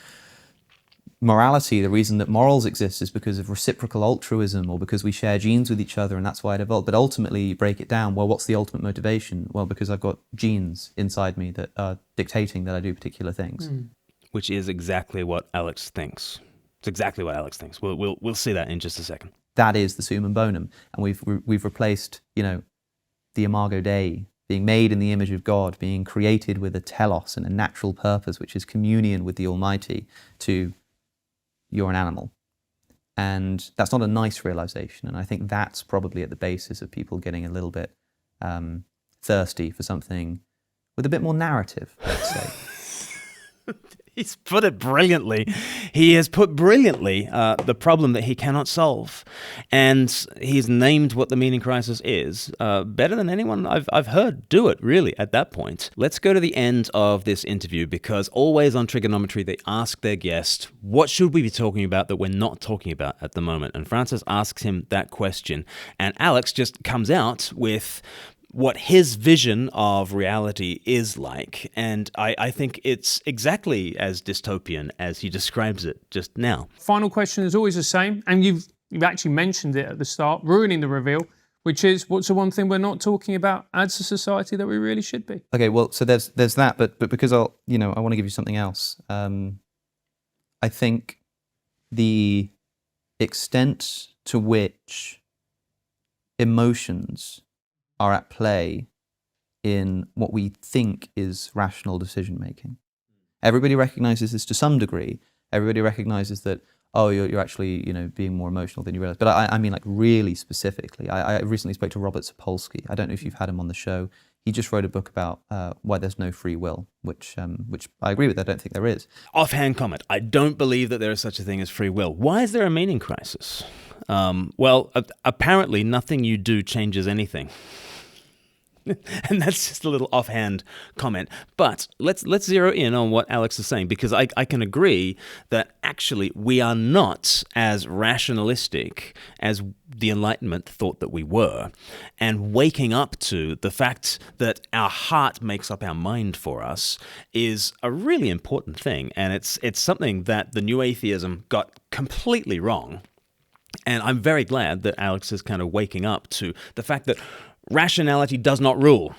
morality. The reason that morals exist is because of reciprocal altruism, or because we share genes with each other and that's why it evolved. But ultimately, you break it down. Well, what's the ultimate motivation? Well, because I've got genes inside me that are dictating that I do particular things. Which is exactly what Alex thinks. It's exactly what Alex thinks. We'll see that in just a second. That is the summum bonum, and we've replaced the Imago Dei, being made in the image of God, being created with a telos and a natural purpose, which is communion with the Almighty, to you're an animal. And that's not a nice realization. And I think that's probably at the basis of people getting a little bit thirsty for something with a bit more narrative, let's say. He's put it brilliantly. He has put brilliantly the problem that he cannot solve. And he's named what the meaning crisis is better than anyone I've heard do it, really, at that point. Let's go to the end of this interview, because always on Triggernometry, they ask their guest, what should we be talking about that we're not talking about at the moment? And Francis asks him that question. And Alex just comes out with what his vision of reality is like. And I think it's exactly as dystopian as he describes it just now. Final question is always the same, and you've actually mentioned it at the start, ruining the reveal, which is, what's the one thing we're not talking about as a society that we really should be? Okay, well, so there's that, but because I want to give you something else. I think the extent to which emotions are at play in what we think is rational decision making. Everybody recognizes this to some degree. Everybody recognizes that, oh, you're actually being more emotional than you realize. But I mean, like, really specifically. I recently spoke to Robert Sapolsky. I don't know if you've had him on the show. He just wrote a book about why there's no free will, which I agree with. I don't think there is. Offhand comment, I don't believe that there is such a thing as free will. Why is there a meaning crisis? Well, apparently nothing you do changes anything. And that's just a little offhand comment. But let's zero in on what Alex is saying, because I can agree that actually we are not as rationalistic as the Enlightenment thought that we were. And waking up to the fact that our heart makes up our mind for us is a really important thing. And it's something that the New Atheism got completely wrong. And I'm very glad that Alex is kind of waking up to the fact that rationality does not rule.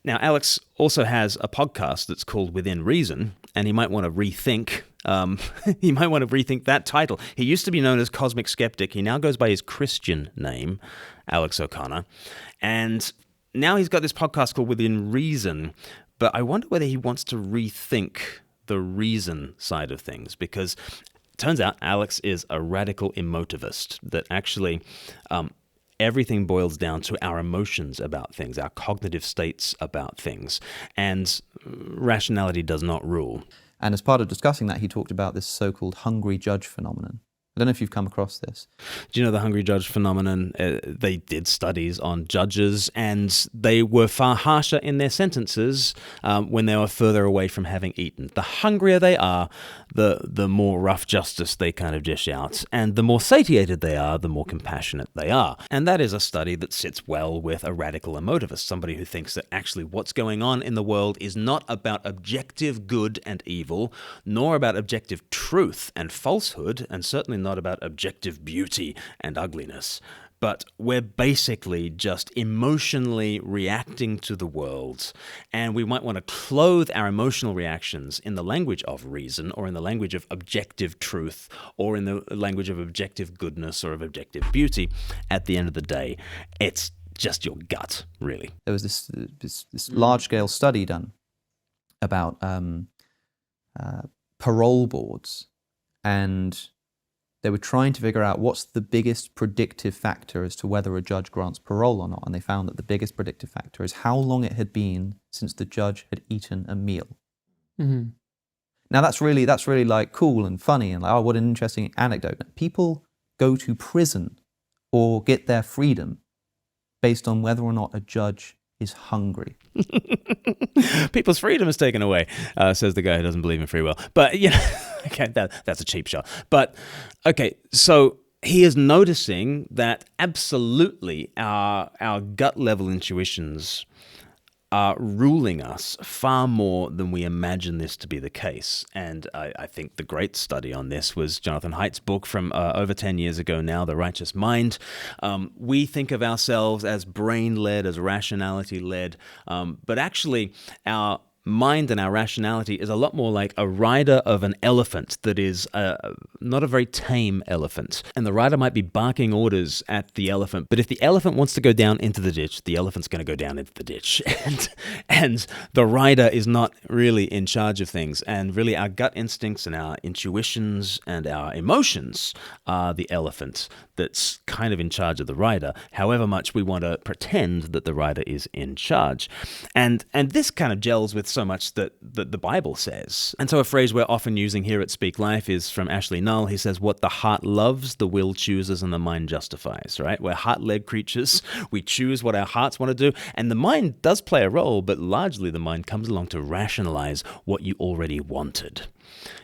Now, Alex also has a podcast that's called Within Reason, and he might want to rethink. He might want to rethink that title. He used to be known as Cosmic Skeptic. He now goes by his Christian name, Alex O'Connor, and now he's got this podcast called Within Reason. But I wonder whether he wants to rethink the reason side of things, because it turns out Alex is a radical emotivist that actually everything boils down to our emotions about things, our cognitive states about things, and rationality does not rule. And as part of discussing that, he talked about this so-called hungry judge phenomenon. I don't know if you've come across this. Do you know the hungry judge phenomenon? They did studies on judges, and they were far harsher in their sentences when they were further away from having eaten. The hungrier they are, the more rough justice they kind of dish out. And the more satiated they are, the more compassionate they are. And that is a study that sits well with a radical emotivist, somebody who thinks that actually what's going on in the world is not about objective good and evil, nor about objective truth and falsehood, and certainly not about objective beauty and ugliness. But we're basically just emotionally reacting to the world, and we might want to clothe our emotional reactions in the language of reason, or in the language of objective truth, or in the language of objective goodness or of objective beauty. At the end of the day, it's just your gut, really. There was this large-scale study done about parole boards, and they were trying to figure out what's the biggest predictive factor as to whether a judge grants parole or not. And they found that the biggest predictive factor is how long it had been since the judge had eaten a meal. Mm-hmm. Now that's really like cool and funny and like, oh, what an interesting anecdote. People go to prison or get their freedom based on whether or not a judge is hungry. People's freedom is taken away, says the guy who doesn't believe in free will. But, okay, that's a cheap shot. But, okay, so he is noticing that absolutely our gut level intuitions are ruling us far more than we imagine this to be the case. And I think the great study on this was Jonathan Haidt's book from over 10 years ago now, The Righteous Mind. We think of ourselves as brain-led, as rationality-led, but actually our mind and our rationality is a lot more like a rider of an elephant that is not a very tame elephant. And the rider might be barking orders at the elephant, but if the elephant wants to go down into the ditch, the elephant's going to go down into the ditch. And the rider is not really in charge of things. And really our gut instincts and our intuitions and our emotions are the elephant that's kind of in charge of the rider, however much we want to pretend that the rider is in charge. And this kind of gels with so much that the Bible says. And so a phrase we're often using here at Speak Life is from Ashley Null. He says, what the heart loves, the will chooses, and the mind justifies, right? We're heart-led creatures. We choose what our hearts want to do. And the mind does play a role, but largely the mind comes along to rationalize what you already wanted.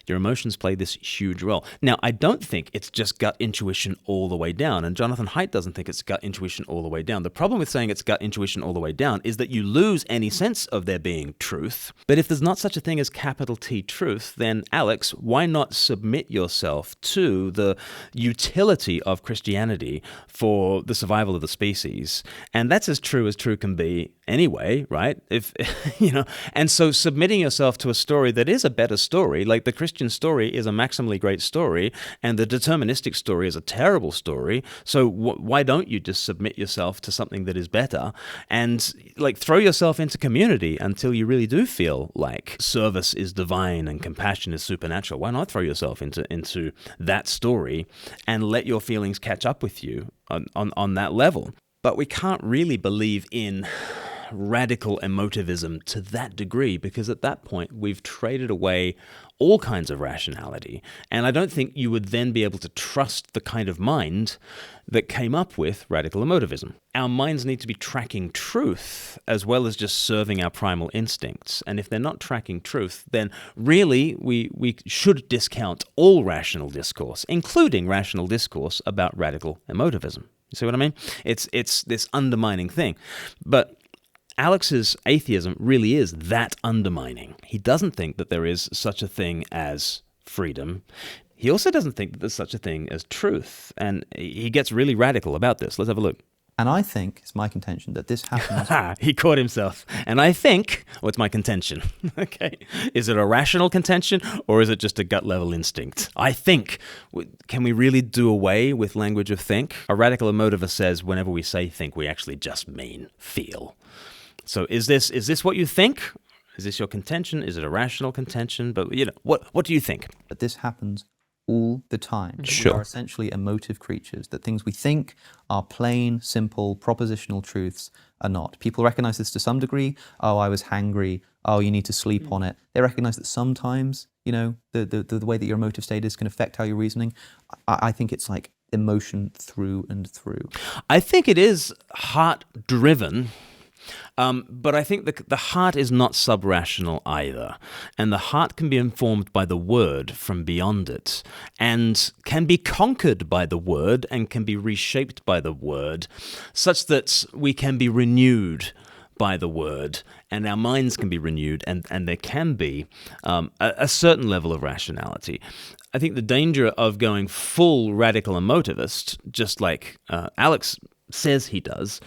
Your emotions play this huge role. Now, I don't think it's just gut intuition all the way down, and Jonathan Haidt doesn't think it's gut intuition all the way down. The problem with saying it's gut intuition all the way down is that you lose any sense of there being truth. But if there's not such a thing as capital T truth, then Alex, why not submit yourself to the utility of Christianity for the survival of the species? And that's as true can be anyway, right? If and so submitting yourself to a story that is a better story, like the Christian story is a maximally great story, and the deterministic story is a terrible story. So why don't you just submit yourself to something that is better and like throw yourself into community until you really do feel like service is divine and compassion is supernatural? Why not throw yourself into that story and let your feelings catch up with you on that level? But we can't really believe in radical emotivism to that degree, because at that point we've traded away all kinds of rationality. And I don't think you would then be able to trust the kind of mind that came up with radical emotivism. Our minds need to be tracking truth as well as just serving our primal instincts. And if they're not tracking truth, then really we should discount all rational discourse, including rational discourse about radical emotivism. You see what I mean? It's this undermining thing. But Alex's atheism really is that undermining. He doesn't think that there is such a thing as freedom. He also doesn't think that there's such a thing as truth. And he gets really radical about this. Let's have a look. And I think, it's my contention, that this happens... He caught himself. And I think, it's my contention. Okay. Is it a rational contention or is it just a gut level instinct? I think. Can we really do away with language of think? A radical emotivist says whenever we say think, we actually just mean feel. So is this what you think? Is this your contention? Is it a rational contention? But what do you think? That this happens all the time. Sure. We are essentially emotive creatures, that things we think are plain, simple, propositional truths are not. People recognize this to some degree. Oh, I was hangry. Oh, you need to sleep on it. They recognize that sometimes, the way that your emotive state is can affect how you're reasoning. I think it's like emotion through and through. I think it is heart-driven. But I think the heart is not sub-rational either. And the heart can be informed by the word from beyond it, and can be conquered by the word and can be reshaped by the word, such that we can be renewed by the word, and our minds can be renewed, and there can be a certain level of rationality. I think the danger of going full radical emotivist, just like Alex says he does,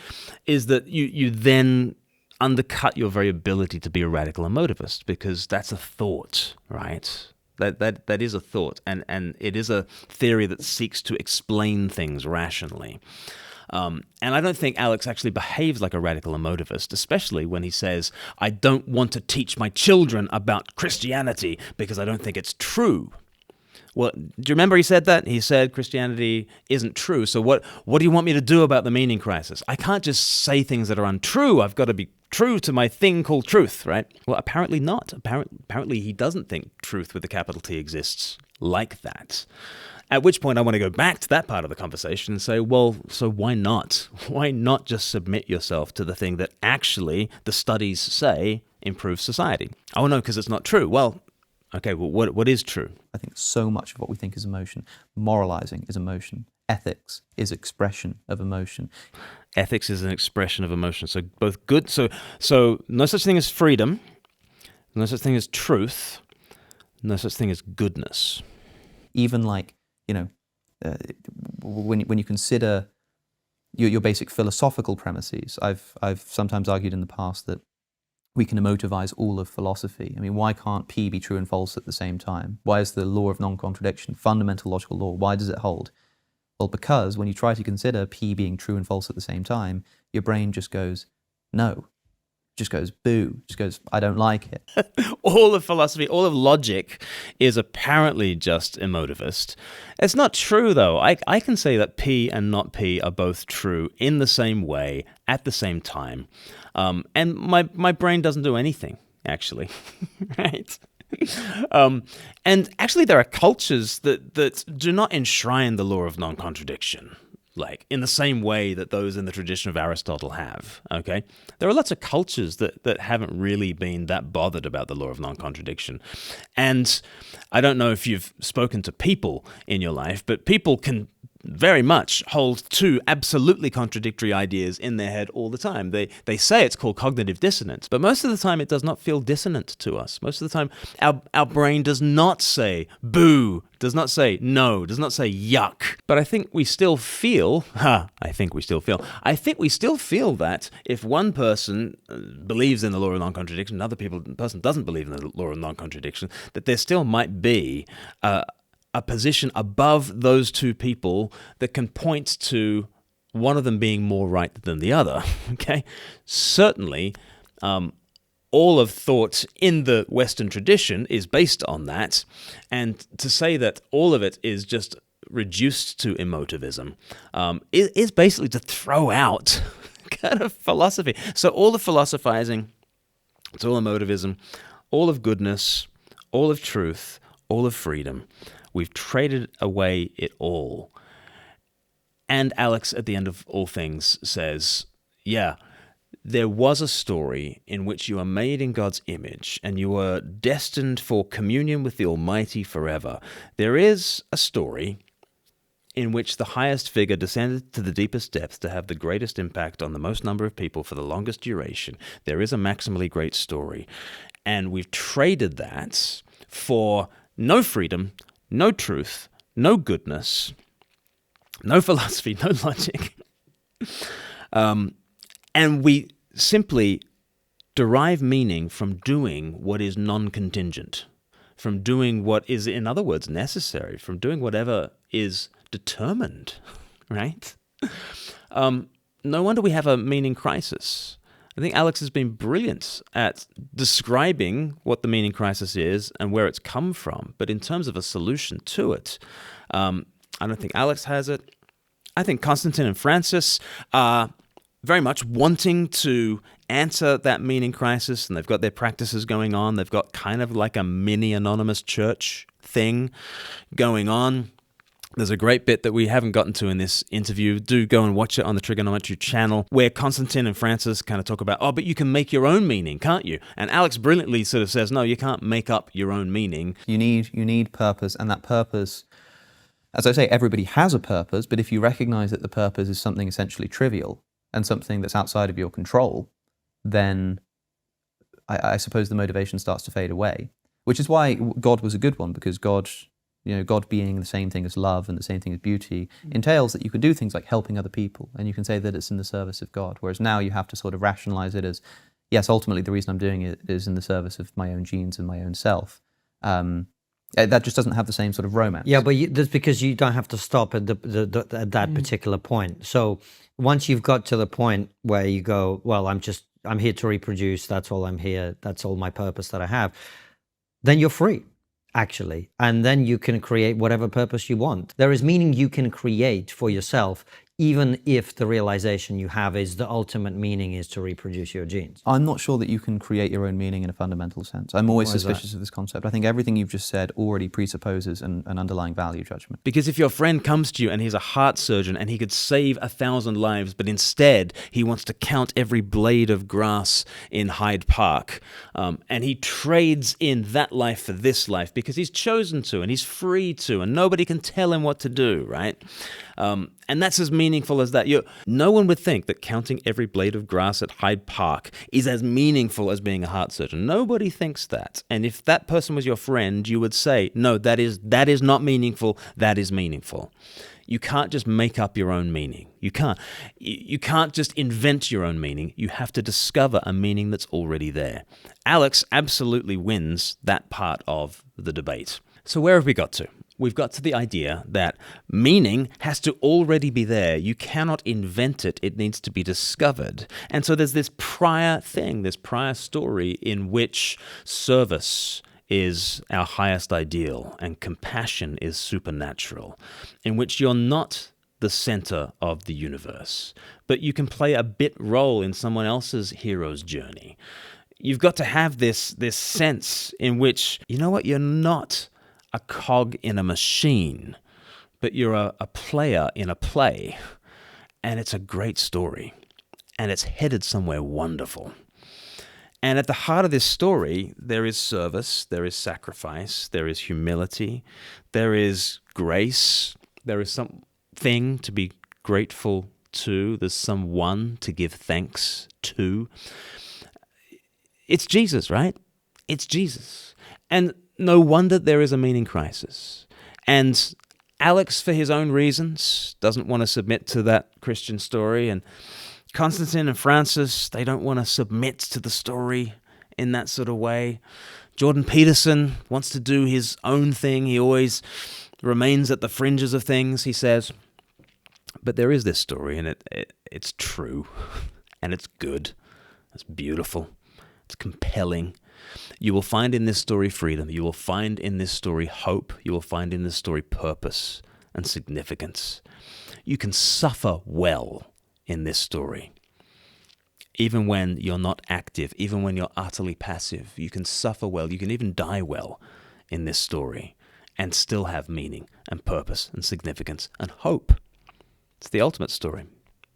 is that you then undercut your very ability to be a radical emotivist, because that's a thought, right? That is a thought, and it is a theory that seeks to explain things rationally. And I don't think Alex actually behaves like a radical emotivist, especially when he says, I don't want to teach my children about Christianity because I don't think it's true. Well, do you remember he said that? He said Christianity isn't true. So what do you want me to do about the meaning crisis? I can't just say things that are untrue. I've got to be true to my thing called truth, right? Well, apparently not. Apparently he doesn't think truth with a capital T exists like that. At which point I want to go back to that part of the conversation and say, well, so why not? Why not just submit yourself to the thing that actually the studies say improves society? Oh, no, because it's not true. Well, okay, well, what is true? I think so much of what we think is emotion. Moralizing is emotion. Ethics is expression of emotion. Ethics is an expression of emotion. So both good, so no such thing as freedom, no such thing as truth, no such thing as goodness. Even like, when you consider your basic philosophical premises, I've sometimes argued in the past that we can emotivize all of philosophy. I mean, why can't P be true and false at the same time? Why is the law of non-contradiction, fundamental logical law, why does it hold? Well, because when you try to consider P being true and false at the same time, your brain just goes, no. Just goes, boo. Just goes, I don't like it. All of philosophy, all of logic is apparently just emotivist. It's not true, though. I can say that P and not P are both true in the same way, at the same time. And my brain doesn't do anything, actually. Right? And actually, there are cultures that do not enshrine the law of non-contradiction, like in the same way that those in the tradition of Aristotle have, okay? There are lots of cultures that haven't really been that bothered about the law of non-contradiction. And I don't know if you've spoken to people in your life, but people can very much hold two absolutely contradictory ideas in their head all the time. They say it's called cognitive dissonance, but most of the time it does not feel dissonant to us. Most of the time our brain does not say boo, does not say no, does not say yuck. But I think we still feel that if one person believes in the law of non-contradiction, another person doesn't believe in the law of non-contradiction, that there still might be a position above those two people that can point to one of them being more right than the other, okay? Certainly, all of thought in the Western tradition is based on that, and to say that all of it is just reduced to emotivism is basically to throw out kind of philosophy. So all the philosophizing, it's all emotivism, all of goodness, all of truth, all of freedom. We've traded away it all. And Alex, at the end of all things, says, yeah, there was a story in which you are made in God's image and you are destined for communion with the Almighty forever. There is a story in which the highest figure descended to the deepest depths to have the greatest impact on the most number of people for the longest duration. There is a maximally great story. And we've traded that for no freedom, no truth, no goodness, no philosophy, no logic. And we simply derive meaning from doing what is non-contingent, from doing what is, in other words, necessary, from doing whatever is determined, right? No wonder we have a meaning crisis. I think Alex has been brilliant at describing what the meaning crisis is and where it's come from. But in terms of a solution to it, I don't think Alex has it. I think Konstantin and Francis are very much wanting to answer that meaning crisis, and they've got their practices going on. They've got kind of like a mini anonymous church thing going on. There's a great bit that we haven't gotten to in this interview. Do go and watch it on the Triggernometry channel, where Konstantin and Francis kind of talk about, but you can make your own meaning, can't you? And Alex brilliantly sort of says, no, you can't make up your own meaning. You need purpose, and that purpose, as I say, everybody has a purpose, but if you recognize that the purpose is something essentially trivial and something that's outside of your control, then I suppose the motivation starts to fade away, which is why God was a good one, because God being the same thing as love and the same thing as beauty entails that you can do things like helping other people, and you can say that it's in the service of God, whereas now you have to sort of rationalize it as, yes, ultimately the reason I'm doing it is in the service of my own genes and my own self. That just doesn't have the same sort of romance. Yeah, but that's because you don't have to stop at at that particular point. So once you've got to the point where you go, well, I'm here to reproduce, that's all I'm here, that's all my purpose that I have, then you're free. Actually, and then you can create whatever purpose you want. There is meaning you can create for yourself, even if the realization you have is the ultimate meaning is to reproduce your genes. I'm not sure that you can create your own meaning in a fundamental sense. I'm always suspicious of this concept. I think everything you've just said already presupposes an underlying value judgment. Because if your friend comes to you and he's a heart surgeon and he could save 1,000 lives, but instead he wants to count every blade of grass in Hyde Park, and he trades in that life for this life because he's chosen to and he's free to, and nobody can tell him what to do, right? And that's as meaningful as that. No one would think that counting every blade of grass at Hyde Park is as meaningful as being a heart surgeon. Nobody thinks that. And if that person was your friend, you would say, no, that is not meaningful, that is meaningful. You can't just make up your own meaning. You can't. You can't just invent your own meaning. You have to discover a meaning that's already there. Alex absolutely wins that part of the debate. So where have we got to? We've got to the idea that meaning has to already be there. You cannot invent it. It needs to be discovered. And so there's this prior thing, this prior story in which service is our highest ideal and compassion is supernatural, in which you're not the center of the universe, but you can play a bit role in someone else's hero's journey. You've got to have this sense in which, you know what, you're not a cog in a machine, but you're a player in a play, and it's a great story, and it's headed somewhere wonderful. And at the heart of this story, there is service, there is sacrifice, there is humility, there is grace, there is something to be grateful to, there's someone to give thanks to. It's Jesus, right? It's Jesus. And no wonder there is a meaning crisis. And Alex, for his own reasons, doesn't want to submit to that Christian story, and Konstantin and Francis, they don't want to submit to the story in that sort of way. Jordan Peterson wants to do his own thing. He always remains at the fringes of things, he says. But there is this story, and it's true, and it's good, it's beautiful, it's compelling. You will find in this story freedom. You will find in this story hope. You will find in this story purpose and significance. You can suffer well in this story. Even when you're not active, even when you're utterly passive, you can suffer well, you can even die well in this story and still have meaning and purpose and significance and hope. It's the ultimate story.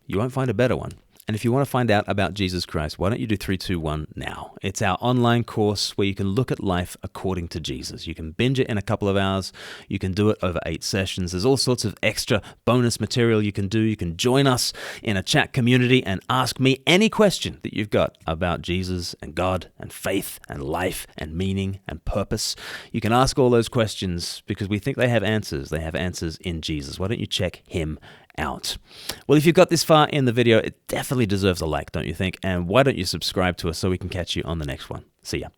You won't find a better one. And if you want to find out about Jesus Christ, why don't you do 321 now? It's our online course where you can look at life according to Jesus. You can binge it in a couple of hours. You can do it over 8 sessions. There's all sorts of extra bonus material you can do. You can join us in a chat community and ask me any question that you've got about Jesus and God and faith and life and meaning and purpose. You can ask all those questions because we think they have answers. They have answers in Jesus. Why don't you check him out? Well, if you've got this far in the video, it definitely deserves a like, don't you think? And why don't you subscribe to us so we can catch you on the next one? See ya.